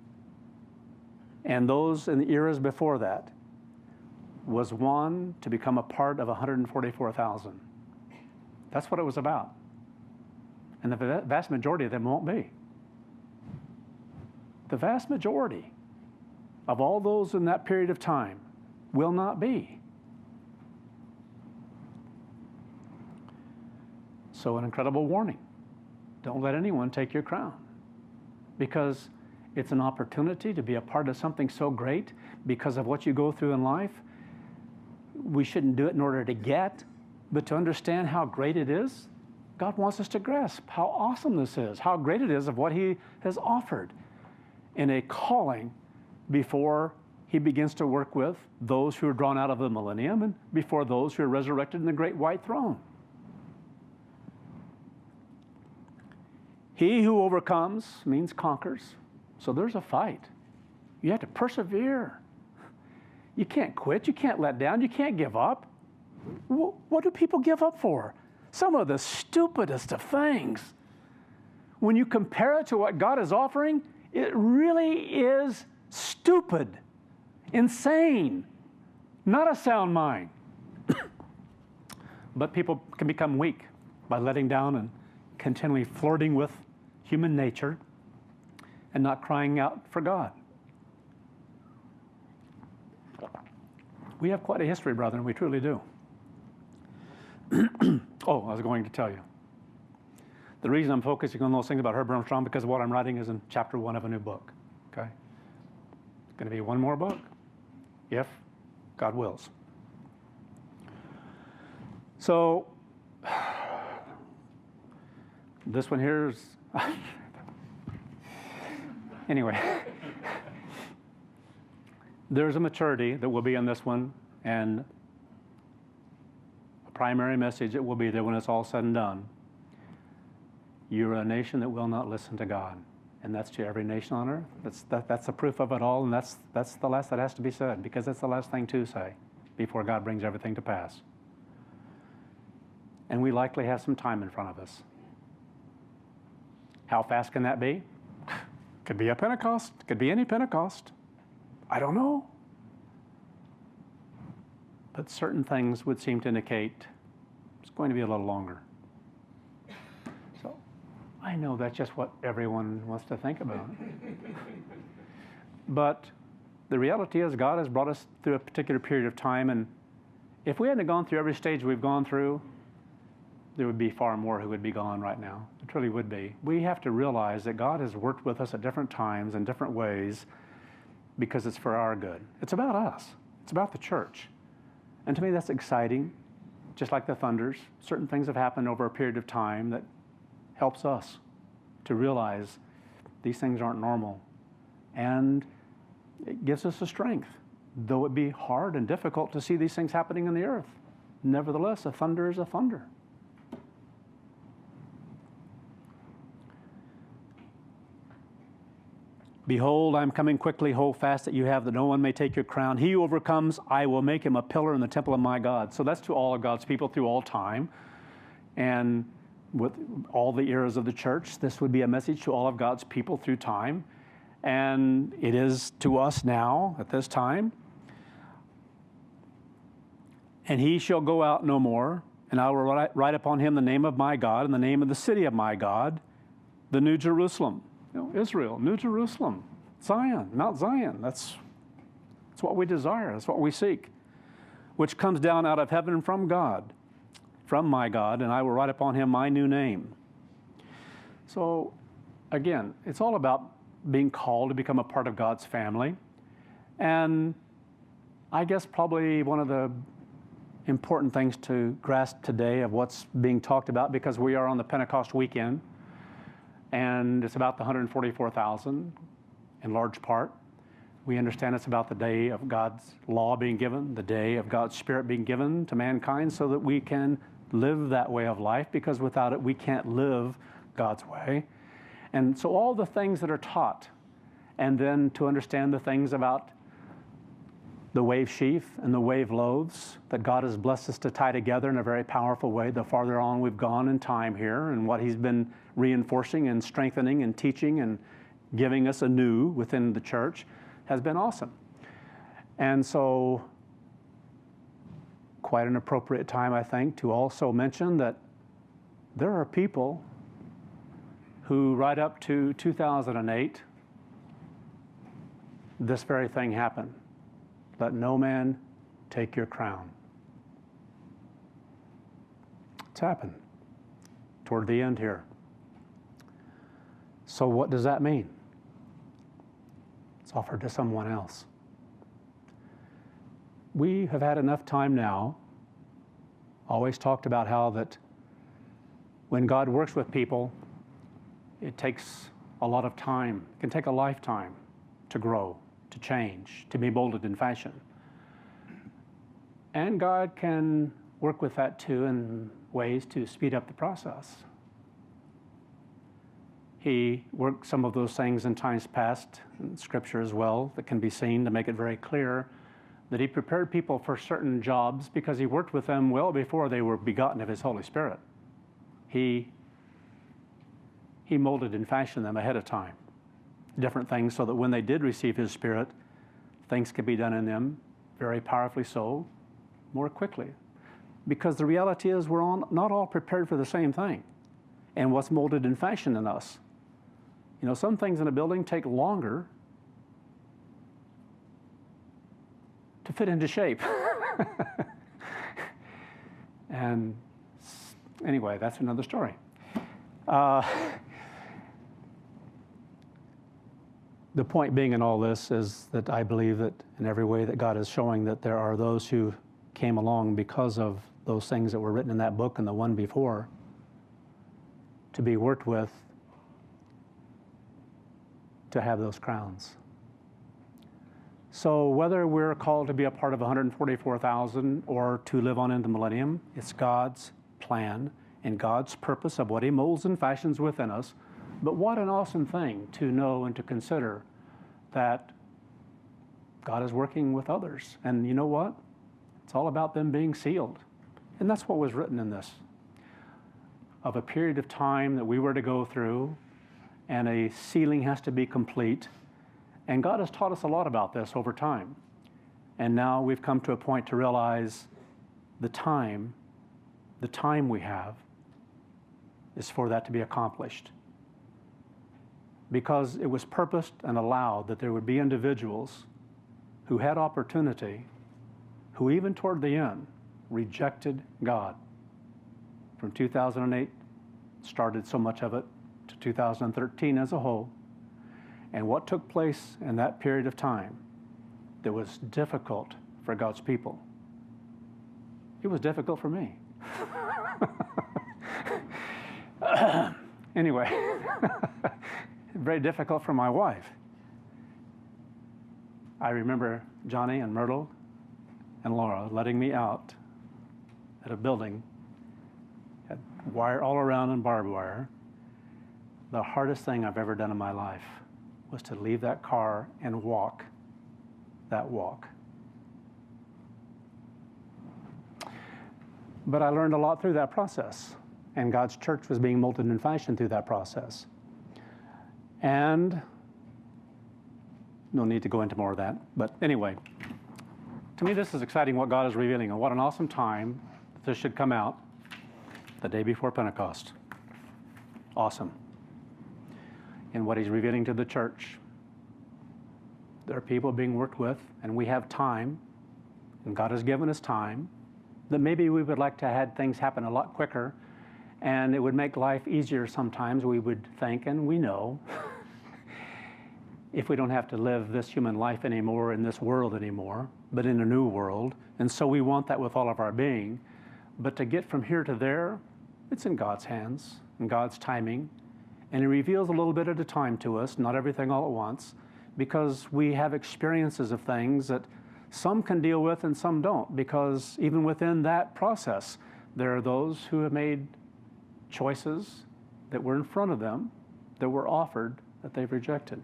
and those in the eras before that, was one to become a part of 144,000. That's what it was about. And the vast majority of them won't be. The vast majority of all those in that period of time will not be. So an incredible warning. Don't let anyone take your crown, because it's an opportunity to be a part of something so great because of what you go through in life. We shouldn't do it in order to get, but to understand how great it is. God wants us to grasp how awesome this is, how great it is of what he has offered in a calling before he begins to work with those who are drawn out of the millennium and before those who are resurrected in the great white throne. He who overcomes means conquers. So there's a fight. You have to persevere. You can't quit. You can't let down. You can't give up. What do people give up for? Some of the stupidest of things. When you compare it to what God is offering, it really is stupid, insane, not a sound mind. But people can become weak by letting down and continually flirting with human nature and not crying out for God. We have quite a history, brethren, we truly do. Oh, I was going to tell you. The reason I'm focusing on those things about Herb Armstrong, because what I'm writing is in chapter 1 of a new book, okay? going to be one more book, if God wills. So, this one here is, anyway, there's a maturity that will be in this one, and a primary message that will be there when it's all said and done. You're a nation that will not listen to God, and that's to every nation on earth. That's the proof of it all, and that's the last that has to be said, because that's the last thing to say before God brings everything to pass. And we likely have some time in front of us. How fast can that be? Could be a Pentecost. Could be any Pentecost. I don't know. But certain things would seem to indicate it's going to be a little longer. So I know that's just what everyone wants to think about. But the reality is God has brought us through a particular period of time, and if we hadn't gone through every stage we've gone through, there would be far more who would be gone right now. It truly would be. We have to realize that God has worked with us at different times in different ways because it's for our good. It's about us. It's about the church. And to me, that's exciting. Just like the thunders, certain things have happened over a period of time that helps us to realize these things aren't normal. And it gives us a strength, though it be hard and difficult to see these things happening in the earth. Nevertheless, a thunder is a thunder. Behold, I am coming quickly. Hold fast that you have, that no one may take your crown. He who overcomes, I will make him a pillar in the temple of my God. So that's to all of God's people through all time. And with all the eras of the church, this would be a message to all of God's people through time. And it is to us now at this time. And he shall go out no more, and I will write upon him the name of my God and the name of the city of my God, the New Jerusalem. Israel, New Jerusalem, Zion, Mount Zion. That's what we desire. That's what we seek, which comes down out of heaven from God, from my God, and I will write upon him my new name. So, again, it's all about being called to become a part of God's family. And I guess probably one of the important things to grasp today of what's being talked about, because we are on the Pentecost weekend, and it's about the 144,000 in large part. We understand it's about the day of God's law being given, the day of God's Spirit being given to mankind so that we can live that way of life, because without it we can't live God's way. And so all the things that are taught, and then to understand the things about the wave sheaf and the wave loaves that God has blessed us to tie together in a very powerful way the farther on we've gone in time here, and what he's been reinforcing and strengthening and teaching and giving us anew within the church has been awesome. And so quite an appropriate time, I think, to also mention that there are people who right up to 2008, this very thing happened. Let no man take your crown. It's happened toward the end here. So what does that mean? It's offered to someone else. We have had enough time now, always talked about how that when God works with people, it takes a lot of time. It can take a lifetime to grow, to change, to be molded in fashion. And God can work with that too in ways to speed up the process. He worked some of those things in times past, in Scripture as well, that can be seen to make it very clear that he prepared people for certain jobs because he worked with them well before they were begotten of his Holy Spirit. He molded and fashioned them ahead of time, different things, so that when they did receive his Spirit, things could be done in them very powerfully so, more quickly. Because the reality is we're not all prepared for the same thing. And what's molded and fashioned in us. You know, some things in a building take longer to fit into shape. And anyway, that's another story. The point being in all this is that I believe that in every way that God is showing that there are those who came along because of those things that were written in that book and the one before to be worked with to have those crowns. So whether we're called to be a part of 144,000 or to live on into the millennium, it's God's plan and God's purpose of what He molds and fashions within us. But what an awesome thing to know and to consider that God is working with others. And you know what? It's all about them being sealed. And that's what was written in this, of a period of time that we were to go through, and a sealing has to be complete. And God has taught us a lot about this over time. And now we've come to a point to realize the time we have is for that to be accomplished. Because it was purposed and allowed that there would be individuals who had opportunity, who even toward the end rejected God. From 2008, started so much of it, to 2013 as a whole. And what took place in that period of time that was difficult for God's people. It was difficult for me. Anyway, very difficult for my wife. I remember Johnny and Myrtle and Laura letting me out at a building, had wire all around and barbed wire. The hardest thing I've ever done in my life was to leave that car and walk that walk. But I learned a lot through that process, and God's church was being molded and fashioned through that process. And no need to go into more of that, but anyway, to me this is exciting what God is revealing, and what an awesome time this should come out the day before Pentecost. Awesome. And what He's revealing to the church. There are people being worked with, and we have time, and God has given us time, that maybe we would like to have things happen a lot quicker, and it would make life easier sometimes, we would think, and we know, if we don't have to live this human life anymore in this world anymore, but in a new world. And so we want that with all of our being. But to get from here to there, it's in God's hands, in God's timing. And He reveals a little bit at a time to us, not everything all at once, because we have experiences of things that some can deal with and some don't, because even within that process, there are those who have made choices that were in front of them, that were offered, that they've rejected.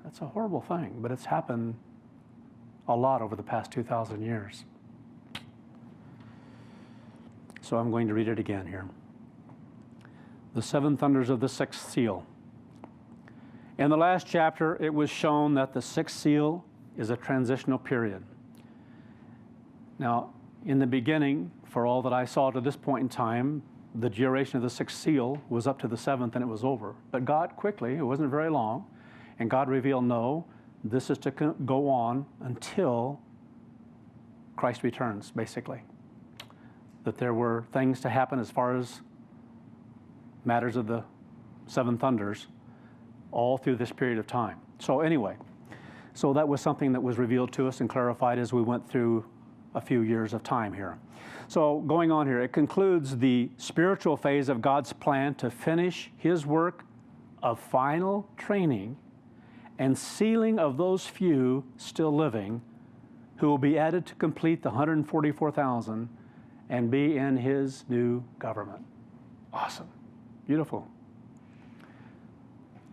That's a horrible thing, but it's happened a lot over the past 2,000 years. So I'm going to read it again here. The seven thunders of the sixth seal. In the last chapter, it was shown that the sixth seal is a transitional period. Now, in the beginning, for all that I saw to this point in time, the duration of the sixth seal was up to the seventh and it was over. But God quickly, it wasn't very long, and God revealed, no, this is to go on until Christ returns, basically. That there were things to happen as far as matters of the seven thunders all through this period of time. So anyway, so that was something that was revealed to us and clarified as we went through a few years of time here. So going on here, it concludes the spiritual phase of God's plan to finish His work of final training and sealing of those few still living who will be added to complete the 144,000 and be in His new government. Awesome. Beautiful.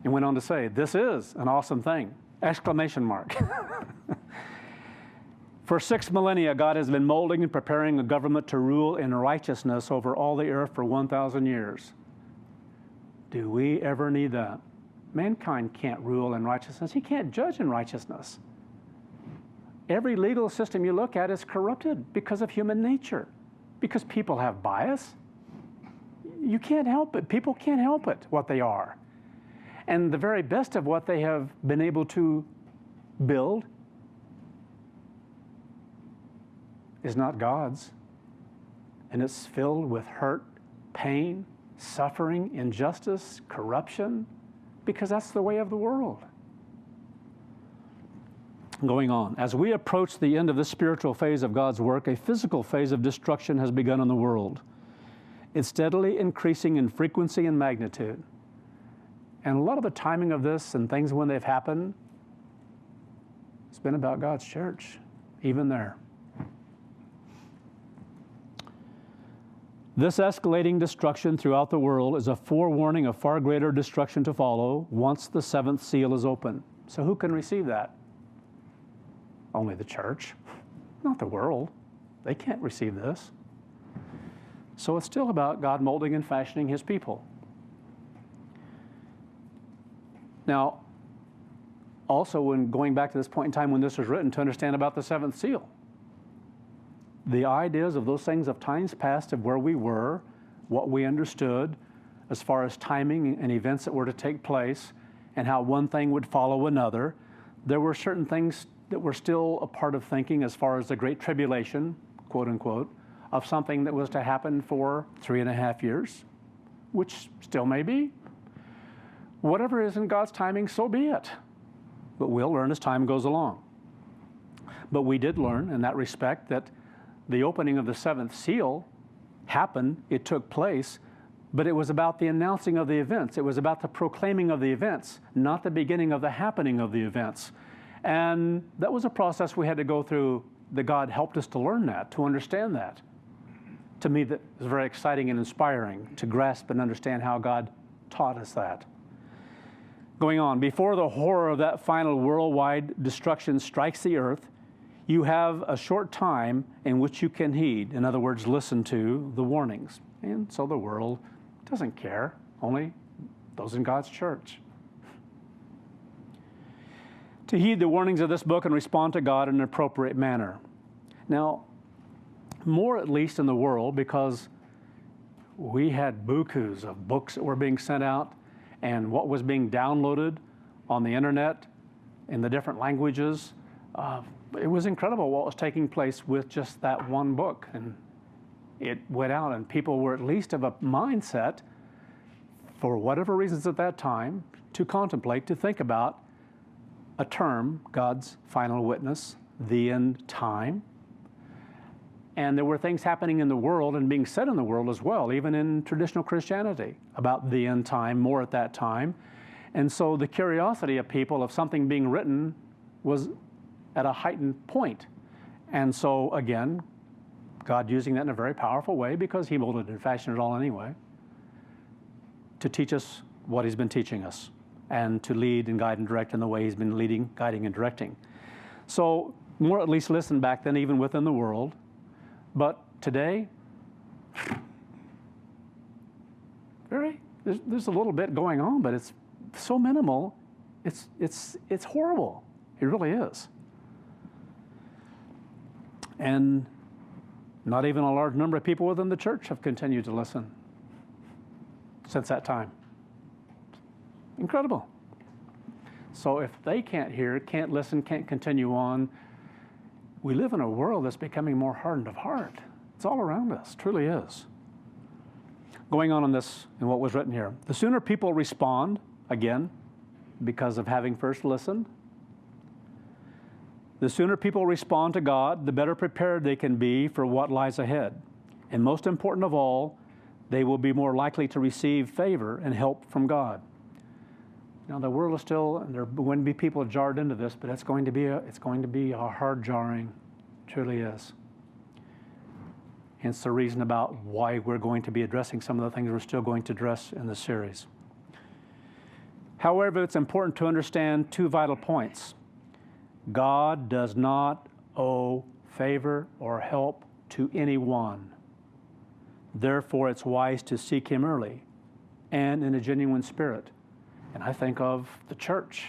And went on to say, this is an awesome thing! Exclamation mark. For 6 millennia, God has been molding and preparing a government to rule in righteousness over all the earth for 1,000 years. Do we ever need that? Mankind can't rule in righteousness. He can't judge in righteousness. Every legal system you look at is corrupted because of human nature, because people have bias. You can't help it. People can't help it, what they are. And the very best of what they have been able to build is not God's. And it's filled with hurt, pain, suffering, injustice, corruption, because that's the way of the world. Going on. As we approach the end of this spiritual phase of God's work, a physical phase of destruction has begun in the world. It's steadily increasing in frequency and magnitude. And a lot of the timing of this and things when they've happened, it's been about God's church, even there. This escalating destruction throughout the world is a forewarning of far greater destruction to follow once the seventh seal is open. So who can receive that? Only the church, not the world. They can't receive this. So it's still about God molding and fashioning his people. Now, also when going back to this point in time when this was written, to understand about the seventh seal. The ideas of those things of times past, of where we were, what we understood, as far as timing and events that were to take place, and how one thing would follow another. There were certain things that were still a part of thinking as far as the Great Tribulation, quote unquote, of something that was to happen for 3.5 years, which still may be. Whatever is in God's timing, so be it. But we'll learn as time goes along. But we did learn in that respect that the opening of the seventh seal happened, it took place, but it was about the announcing of the events. It was about the proclaiming of the events, not the beginning of the happening of the events. And that was a process we had to go through, that God helped us to learn that, to understand that. To me, that was very exciting and inspiring to grasp and understand how God taught us that. Going on, before the horror of that final worldwide destruction strikes the earth, you have a short time in which you can heed, in other words, listen to the warnings. And so the world doesn't care, only those in God's church. To heed the warnings of this book and respond to God in an appropriate manner. Now, more at least in the world, because we had bukus of books that were being sent out and what was being downloaded on the internet in the different languages. It was incredible what was taking place with just that one book. And it went out, and people were at least of a mindset, for whatever reasons at that time, to contemplate, to think about a term, God's final witness, the end time. And there were things happening in the world and being said in the world as well, even in traditional Christianity, about the end time, more at that time. And so the curiosity of people of something being written was at a heightened point. And so again, God using that in a very powerful way, because he molded and fashioned it all anyway, to teach us what he's been teaching us and to lead and guide and direct in the way he's been leading, guiding, and directing. So more at least listened back then, even within the world. But today, there's a little bit going on, but it's so minimal, it's horrible. It really is. And not even a large number of people within the church have continued to listen since that time. Incredible. So if they can't hear, can't listen, can't continue on, we live in a world that's becoming more hardened of heart. It's all around us, truly is. Going on in this, in what was written here, the sooner people respond, again, because of having first listened, the sooner people respond to God, the better prepared they can be for what lies ahead. And most important of all, they will be more likely to receive favor and help from God. Now the world is still, and there are going to be people jarred into this, but it's going to be a hard jarring, truly is. Hence the reason about why we're going to be addressing some of the things we're still going to address in this series. However, it's important to understand two vital points. God does not owe favor or help to anyone. Therefore, it's wise to seek him early and in a genuine spirit. And I think of the church.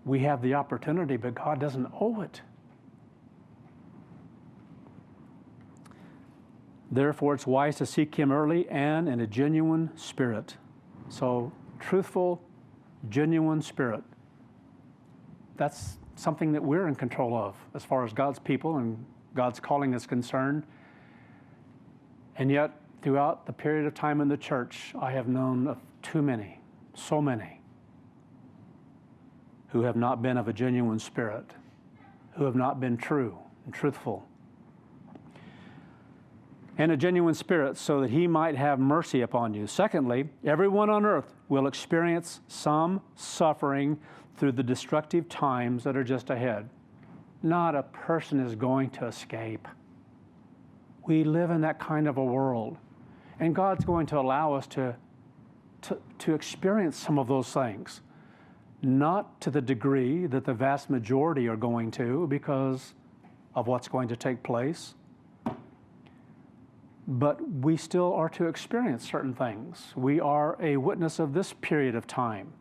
We have the opportunity, but God doesn't owe it. Therefore, it's wise to seek him early and in a genuine spirit. So, truthful, genuine spirit. That's something that we're in control of as far as God's people and God's calling is concerned. And yet, throughout the period of time in the church, I have known of too many, so many, who have not been of a genuine spirit, who have not been true and truthful. And a genuine spirit, so that he might have mercy upon you. Secondly, everyone on earth will experience some suffering through the destructive times that are just ahead. Not a person is going to escape. We live in that kind of a world. And God's going to allow us to experience some of those things. Not to the degree that the vast majority are going to because of what's going to take place. But we still are to experience certain things. We are a witness of this period of time.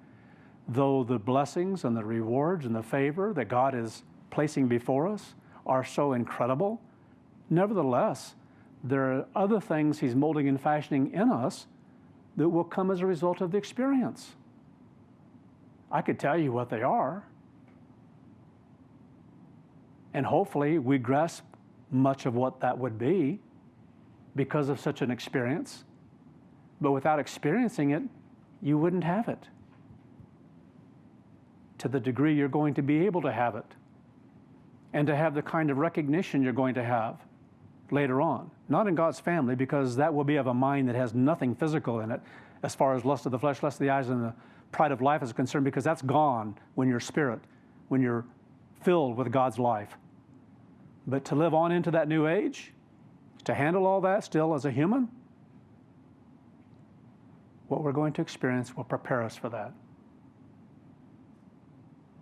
Though the blessings and the rewards and the favor that God is placing before us are so incredible, nevertheless, there are other things He's molding and fashioning in us that will come as a result of the experience. I could tell you what they are. And hopefully we grasp much of what that would be because of such an experience. But without experiencing it, you wouldn't have it to the degree you're going to be able to have it and to have the kind of recognition you're going to have later on. Not in God's family, because that will be of a mind that has nothing physical in it as far as lust of the flesh, lust of the eyes, and the pride of life is concerned, because that's gone when you're spirit, when you're filled with God's life. But to live on into that new age, to handle all that still as a human, what we're going to experience will prepare us for that.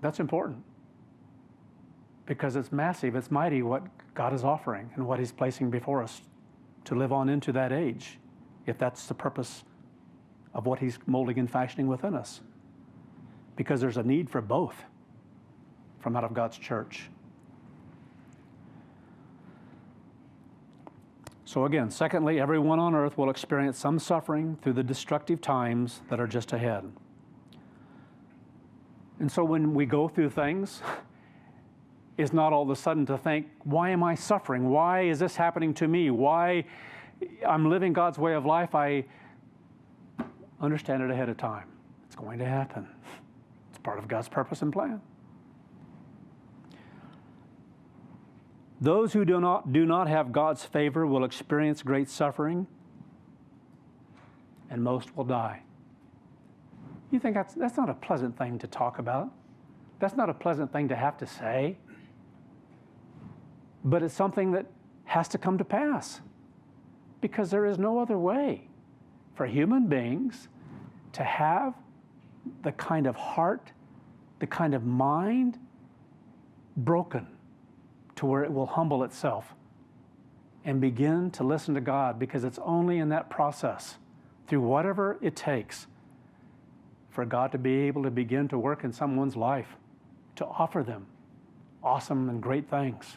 That's important because it's massive, it's mighty what God is offering and what He's placing before us to live on into that age, if that's the purpose of what He's molding and fashioning within us. Because there's a need for both from out of God's church. So again, secondly, everyone on earth will experience some suffering through the destructive times that are just ahead. And so when we go through things, it's not all of a sudden to think, why am I suffering? Why is this happening to me? Why I'm living God's way of life? I understand it ahead of time. It's going to happen. It's part of God's purpose and plan. Those who do not have God's favor will experience great suffering, and most will die. You think that's not a pleasant thing to talk about? That's not a pleasant thing to have to say. But it's something that has to come to pass, because there is no other way for human beings to have the kind of heart, the kind of mind broken to where it will humble itself and begin to listen to God, because it's only in that process, through whatever it takes, for God to be able to begin to work in someone's life, to offer them awesome and great things.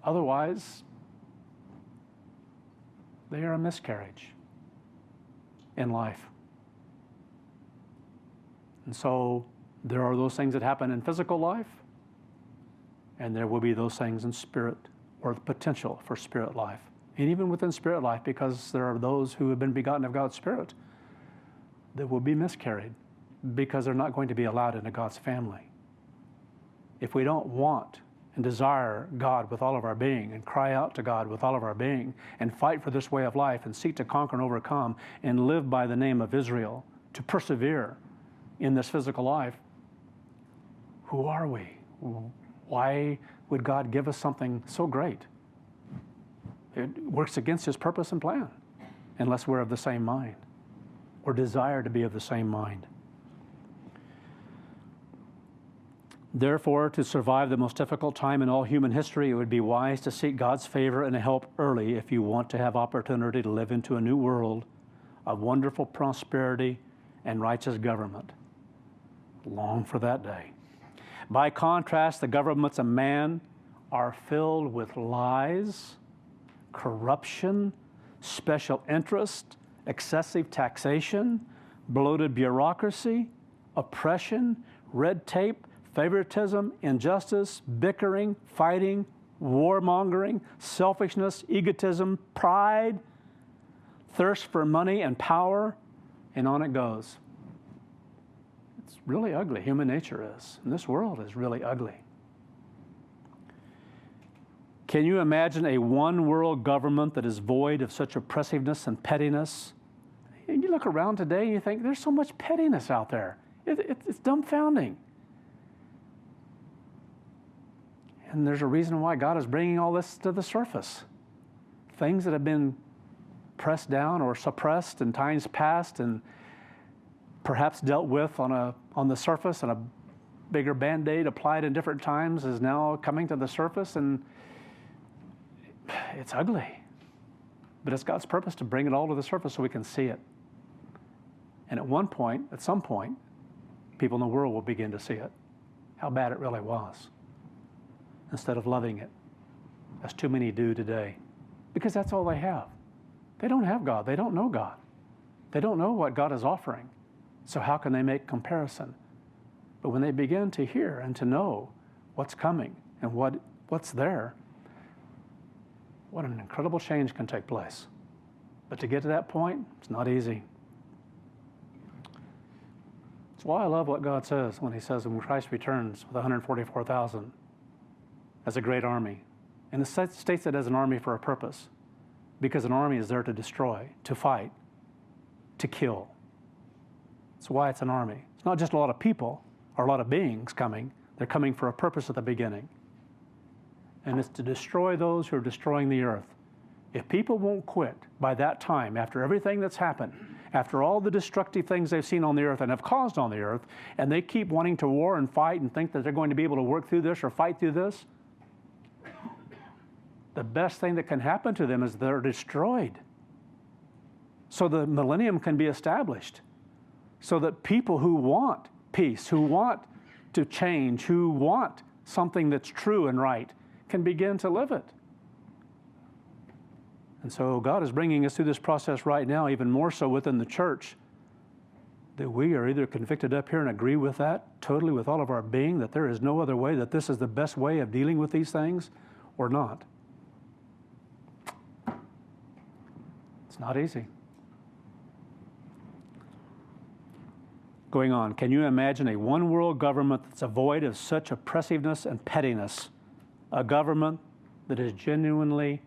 Otherwise, they are a miscarriage in life. And so there are those things that happen in physical life, and there will be those things in spirit, or the potential for spirit life. And even within spirit life, because there are those who have been begotten of God's Spirit that will be miscarried because they're not going to be allowed into God's family. If we don't want and desire God with all of our being, and cry out to God with all of our being, and fight for this way of life, and seek to conquer and overcome, and live by the name of Israel, to persevere in this physical life, who are we? Why would God give us something so great? It works against His purpose and plan unless we're of the same mind or desire to be of the same mind. Therefore, to survive the most difficult time in all human history, it would be wise to seek God's favor and help early if you want to have opportunity to live into a new world of wonderful prosperity and righteous government. Long for that day. By contrast, the governments of man are filled with lies, corruption, special interest, excessive taxation, bloated bureaucracy, oppression, red tape, favoritism, injustice, bickering, fighting, warmongering, selfishness, egotism, pride, thirst for money and power, and on it goes. It's really ugly. Human nature is. And this world is really ugly. Can you imagine a one-world government that is void of such oppressiveness and pettiness? And you look around today and you think, there's so much pettiness out there. It's dumbfounding. And there's a reason why God is bringing all this to the surface. Things that have been pressed down or suppressed in times past and perhaps dealt with on the surface and a bigger Band-Aid applied in different times is now coming to the surface, and it's ugly. But it's God's purpose to bring it all to the surface so we can see it. And at some point, people in the world will begin to see it, how bad it really was, instead of loving it, as too many do today. Because that's all they have. They don't have God. They don't know God. They don't know what God is offering. So how can they make comparison? But when they begin to hear and to know what's coming and what's there, what an incredible change can take place. But to get to that point, it's not easy. That's why I love what God says when he says when Christ returns with 144,000 as a great army. And it states it as an army for a purpose, because an army is there to destroy, to fight, to kill. That's why it's an army. It's not just a lot of people or a lot of beings coming. They're coming for a purpose at the beginning. And it's to destroy those who are destroying the earth. If people won't quit by that time, after everything that's happened, after all the destructive things they've seen on the earth and have caused on the earth, and they keep wanting to war and fight and think that they're going to be able to work through this or fight through this, the best thing that can happen to them is they're destroyed. So the millennium can be established. So that people who want peace, who want to change, who want something that's true and right, can begin to live it. And so God is bringing us through this process right now, even more so within the church, that we are either convicted up here and agree with that totally with all of our being, that there is no other way, that this is the best way of dealing with these things, or not. It's not easy. Going on, can you imagine a one-world government that's void of such oppressiveness and pettiness? A government that is genuinely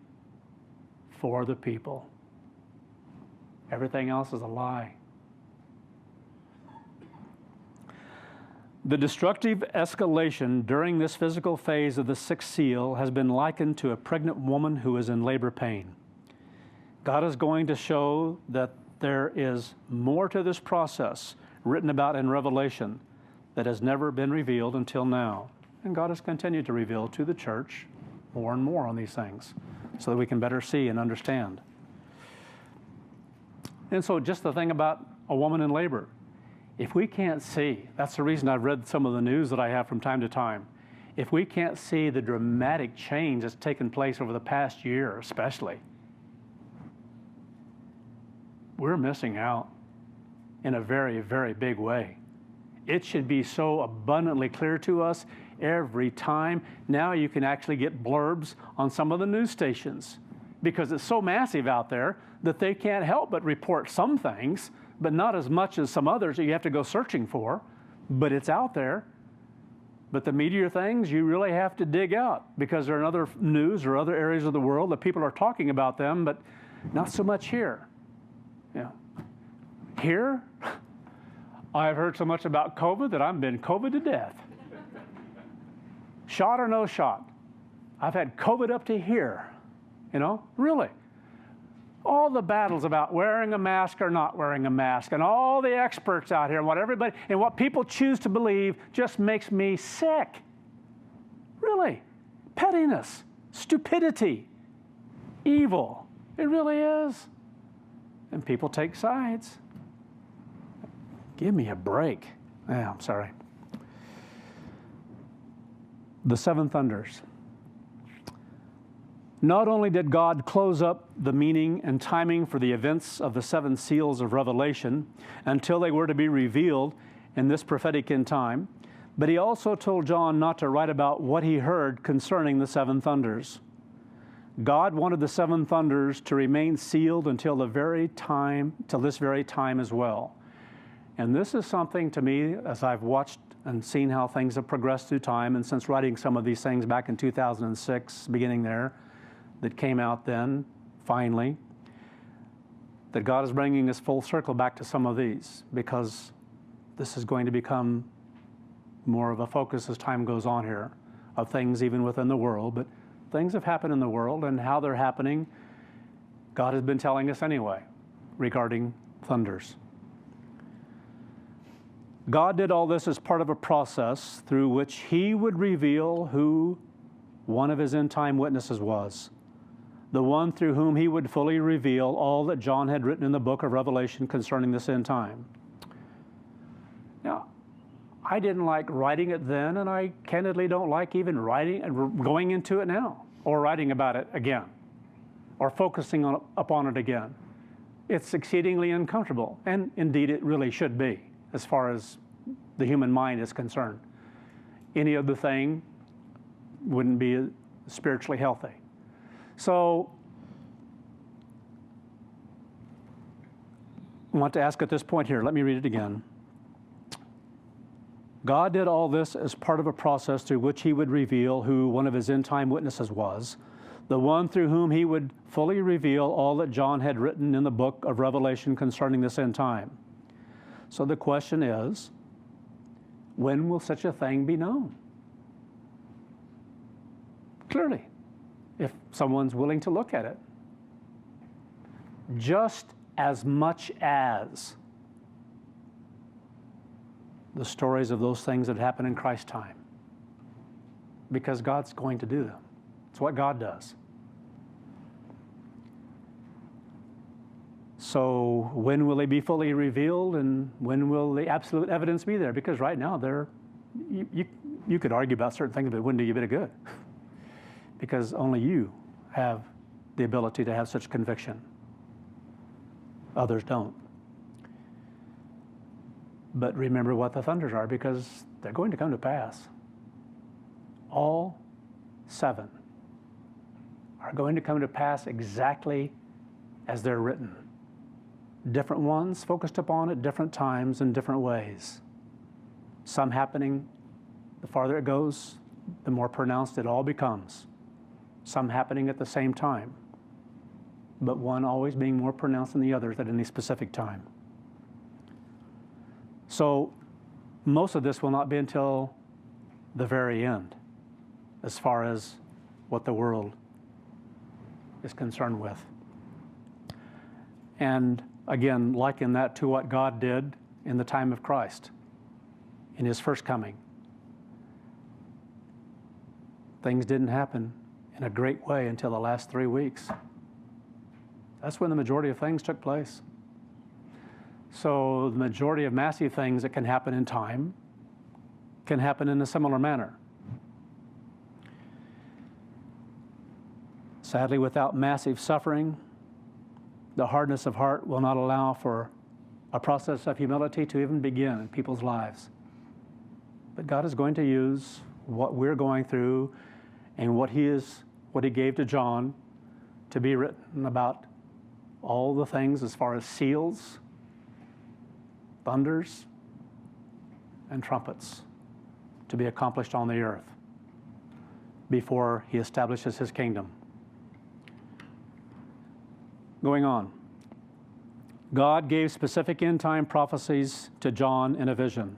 for the people. Everything else is a lie. The destructive escalation during this physical phase of the sixth seal has been likened to a pregnant woman who is in labor pain. God is going to show that there is more to this process written about in Revelation that has never been revealed until now. And God has continued to reveal to the church more and more on these things so that we can better see and understand. And so just the thing about a woman in labor, if we can't see, that's the reason I've read some of the news that I have from time to time. If we can't see the dramatic change that's taken place over the past year especially, we're missing out in a very, very big way. It should be so abundantly clear to us every time. Now you can actually get blurbs on some of the news stations because it's so massive out there that they can't help but report some things, but not as much as some others that you have to go searching for. But it's out there. But the meteor things, you really have to dig out because there are other news or other areas of the world that people are talking about them, but not so much here. Yeah. Here, I've heard so much about COVID that I've been COVID to death. Shot or no shot. I've had COVID up to here, really. All the battles about wearing a mask or not wearing a mask and all the experts out here and what people choose to believe just makes me sick. Really. Pettiness, stupidity, evil. It really is. And people take sides. Give me a break. Yeah, I'm sorry. The seven thunders. Not only did God close up the meaning and timing for the events of the seven seals of Revelation until they were to be revealed in this prophetic end time, but he also told John not to write about what he heard concerning the seven thunders. God wanted the seven thunders to remain sealed until this very time as well. And this is something to me, as I've watched and seen how things have progressed through time, and since writing some of these things back in 2006, beginning there, that came out then, finally, that God is bringing us full circle back to some of these, because this is going to become more of a focus as time goes on here, of things even within the world. But things have happened in the world, and how they're happening, God has been telling us anyway, regarding thunders. God did all this as part of a process through which He would reveal who one of His end-time witnesses was, the one through whom He would fully reveal all that John had written in the book of Revelation concerning this end time. Now, I didn't like writing it then, and I candidly don't like even writing and going into it now, or writing about it again, or focusing upon it again. It's exceedingly uncomfortable, and indeed it really should be, as far as the human mind is concerned. Any other thing wouldn't be spiritually healthy. So, I want to ask at this point here, let me read it again. God did all this as part of a process through which He would reveal who one of His end-time witnesses was, the one through whom He would fully reveal all that John had written in the book of Revelation concerning this end time. So the question is, when will such a thing be known? Clearly, if someone's willing to look at it. Just as much as the stories of those things that happened in Christ's time. Because God's going to do them. It's what God does. So when will they be fully revealed, and when will the absolute evidence be there? Because right now, you could argue about certain things, but it wouldn't do you a bit of good. Because only you have the ability to have such conviction. Others don't. But remember what the thunders are, because they're going to come to pass. All 7 are going to come to pass exactly as they're written. Different ones focused upon at different times in different ways. Some happening, the farther it goes, the more pronounced it all becomes. Some happening at the same time, but one always being more pronounced than the others at any specific time. So most of this will not be until the very end, as far as what the world is concerned with. And again, liken that to what God did in the time of Christ, in His first coming. Things didn't happen in a great way until the last 3 weeks. That's when the majority of things took place. So the majority of massive things that can happen in time can happen in a similar manner. Sadly, without massive suffering, the hardness of heart will not allow for a process of humility to even begin in people's lives. But God is going to use what we're going through and what He gave to John to be written about all the things as far as seals, thunders, and trumpets to be accomplished on the earth before He establishes His kingdom. Going on. God gave specific end-time prophecies to John in a vision.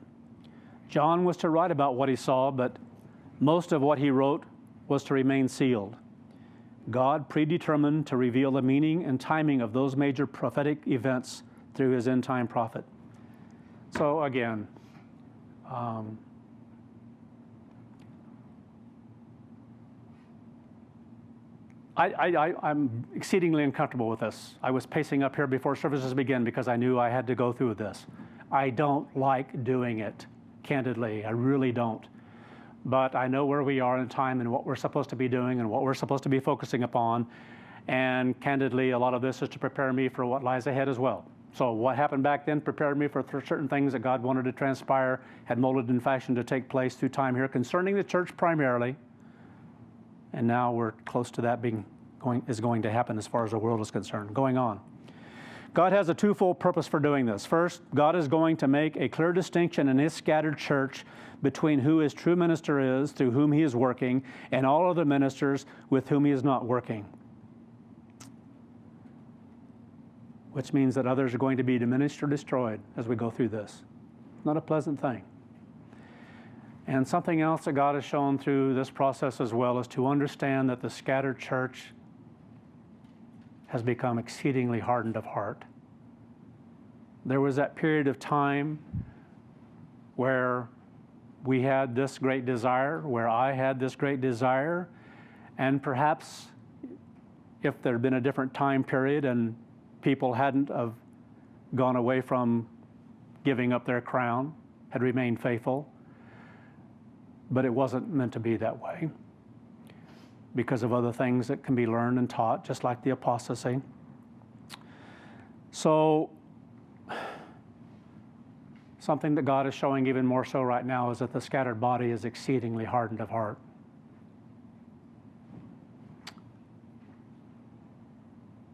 John was to write about what he saw, but most of what he wrote was to remain sealed. God predetermined to reveal the meaning and timing of those major prophetic events through His end-time prophet. So again, I'm exceedingly uncomfortable with this. I was pacing up here before services began because I knew I had to go through this. I don't like doing it, candidly. I really don't. But I know where we are in time and what we're supposed to be doing and what we're supposed to be focusing upon. And candidly, a lot of this is to prepare me for what lies ahead as well. So what happened back then prepared me for certain things that God wanted to transpire, had molded and fashioned to take place through time here concerning the church primarily. And now we're close to that is going to happen as far as the world is concerned. Going on. God has a twofold purpose for doing this. First, God is going to make a clear distinction in His scattered church between who His true minister is, through whom He is working, and all other ministers with whom He is not working. Which means that others are going to be diminished or destroyed as we go through this. Not a pleasant thing. And something else that God has shown through this process as well is to understand that the scattered church has become exceedingly hardened of heart. There was that period of time where we had this great desire, where I had this great desire, and perhaps if there had been a different time period and people hadn't have gone away from giving up their crown, had remained faithful, but it wasn't meant to be that way because of other things that can be learned and taught, just like the apostasy. So something that God is showing even more so right now is that the scattered body is exceedingly hardened of heart.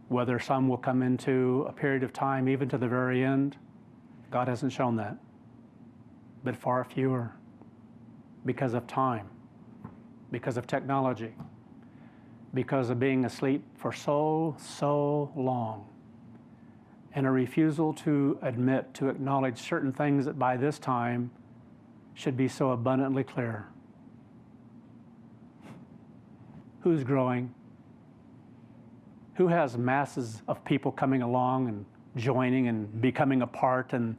Whether some will come into a period of time, even to the very end, God hasn't shown that. But far fewer, because of time, because of technology, because of being asleep for so long, and a refusal to admit, to acknowledge certain things that by this time should be so abundantly clear. Who's growing? Who has masses of people coming along and joining and becoming a part, and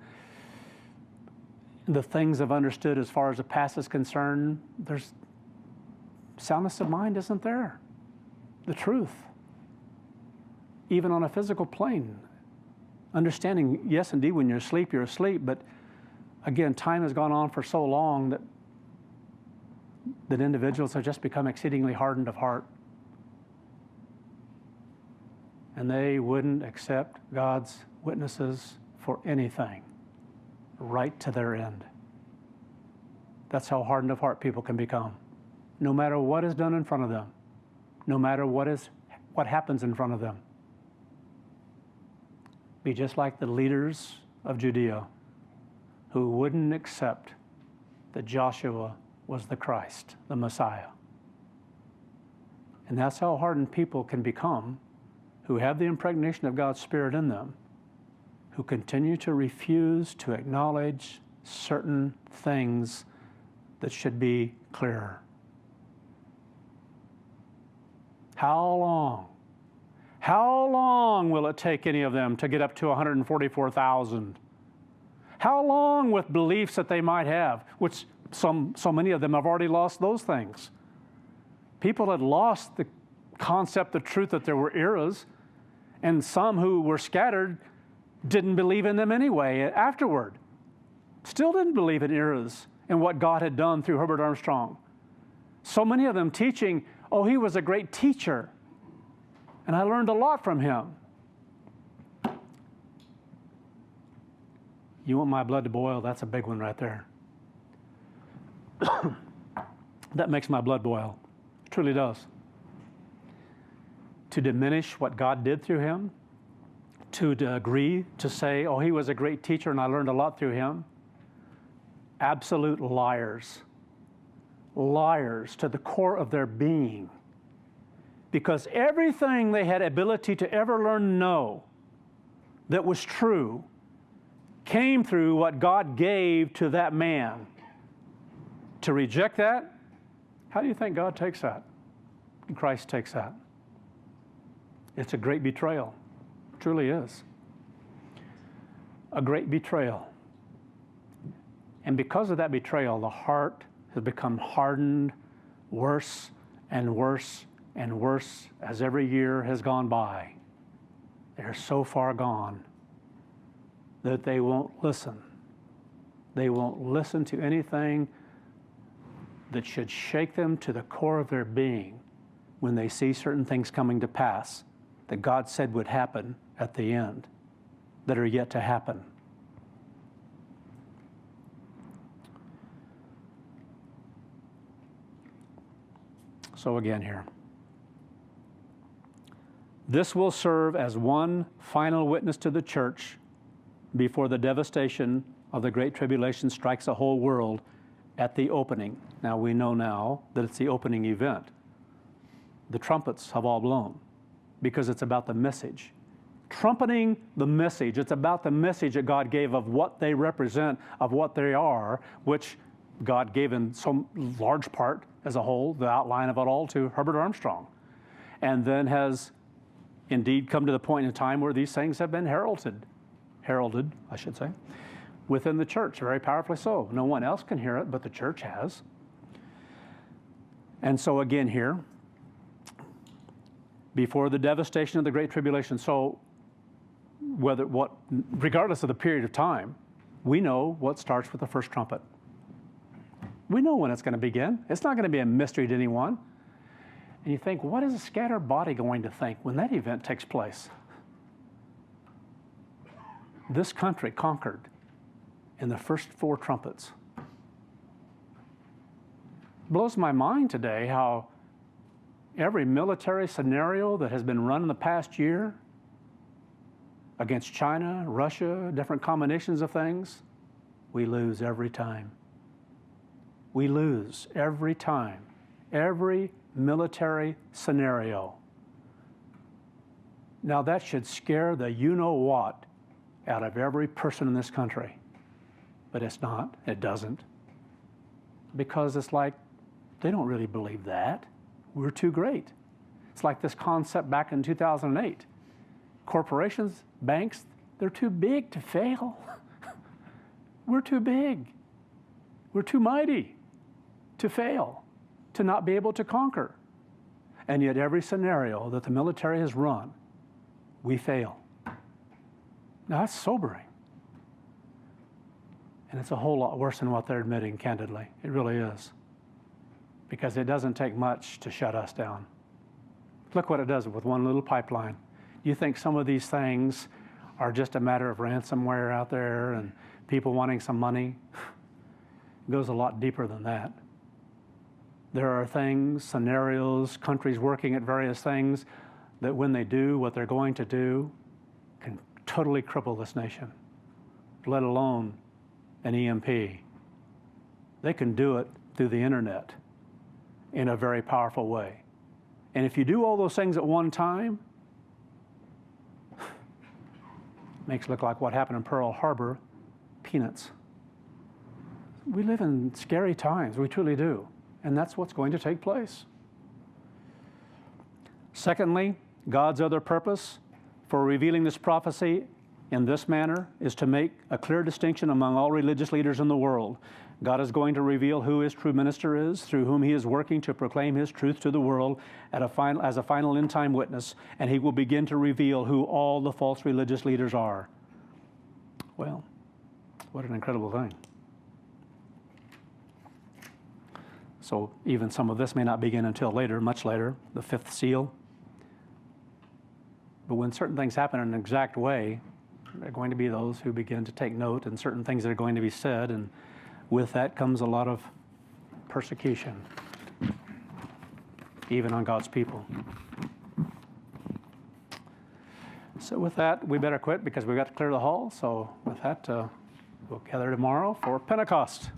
the things I've understood as far as the past is concerned, there's soundness of mind isn't there. The truth, even on a physical plane. Understanding, yes, indeed, when you're asleep, but again, time has gone on for so long that individuals have just become exceedingly hardened of heart. And they wouldn't accept God's witnesses for anything, right to their end. That's how hardened of heart people can become. No matter what is done in front of them, no matter what happens in front of them. Be just like the leaders of Judea who wouldn't accept that Joshua was the Christ, the Messiah. And that's how hardened people can become, who have the impregnation of God's Spirit in them, who continue to refuse to acknowledge certain things that should be clearer. How long will it take any of them to get up to 144,000? How long with beliefs that they might have, which so many of them have already lost those things. People had lost the concept, the truth that there were eras, and some who were scattered didn't believe in them anyway afterward. Still didn't believe in eras and what God had done through Herbert Armstrong. So many of them teaching, oh, he was a great teacher, and I learned a lot from him. You want my blood to boil? That's a big one right there. That makes my blood boil. It truly does. To diminish what God did through him, to agree to say, oh, he was a great teacher and I learned a lot through him. Absolute liars. Liars to the core of their being. Because everything they had ability to ever learn and know that was true came through what God gave to that man. To reject that, how do you think God takes that? And Christ takes that. It's a great betrayal. It truly is. A great betrayal. And because of that betrayal, the heart has become hardened worse and worse and worse as every year has gone by. They're so far gone that they won't listen. They won't listen to anything that should shake them to the core of their being when they see certain things coming to pass that God said would happen at the end, that are yet to happen. So again here, This will serve as one final witness to the church before the devastation of the Great Tribulation strikes the whole world at the opening. Now we know now that it's the opening event. The trumpets have all blown because it's about the message. Trumpeting the message, it's about the message that God gave of what they represent, of what they are, which God gave in some large part as a whole, the outline of it all, to Herbert Armstrong. And then has indeed come to the point in time where these things have been heralded, I should say, within the church, very powerfully so. No one else can hear it, but the church has. And so again here, before the devastation of the Great Tribulation, so regardless of the period of time, we know what starts with the first trumpet. We know when it's going to begin. It's not going to be a mystery to anyone. And you think, what is a scattered body going to think when that event takes place? This country conquered in the first 4 trumpets. It blows my mind today how every military scenario that has been run in the past year against China, Russia, different combinations of things, we lose every time. We lose every time. Every military scenario. Now that should scare the you-know-what out of every person in this country. But it's not, it doesn't. Because it's like, they don't really believe that. We're too great. It's like this concept back in 2008. Corporations, banks, they're too big to fail. We're too big. We're too mighty to fail, to not be able to conquer. And yet every scenario that the military has run, we fail. Now that's sobering. And it's a whole lot worse than what they're admitting, candidly. It really is. Because it doesn't take much to shut us down. Look what it does with one little pipeline. You think some of these things are just a matter of ransomware out there and people wanting some money? It goes a lot deeper than that. There are things, scenarios, countries working at various things that when they do what they're going to do can totally cripple this nation, let alone an EMP. They can do it through the internet in a very powerful way. And if you do all those things at one time, makes it look like what happened in Pearl Harbor, peanuts. We live in scary times, we truly do. And that's what's going to take place. Secondly, God's other purpose for revealing this prophecy in this manner is to make a clear distinction among all religious leaders in the world. God is going to reveal who his true minister is, through whom he is working to proclaim his truth to the world as a final end-time witness, and he will begin to reveal who all the false religious leaders are. Well, what an incredible thing. So even some of this may not begin until later, much later, the 5th seal. But when certain things happen in an exact way, there are going to be those who begin to take note and certain things that are going to be said, and with that comes a lot of persecution, even on God's people. So with that, we better quit because we've got to clear the hall. So with that, we'll gather tomorrow for Pentecost.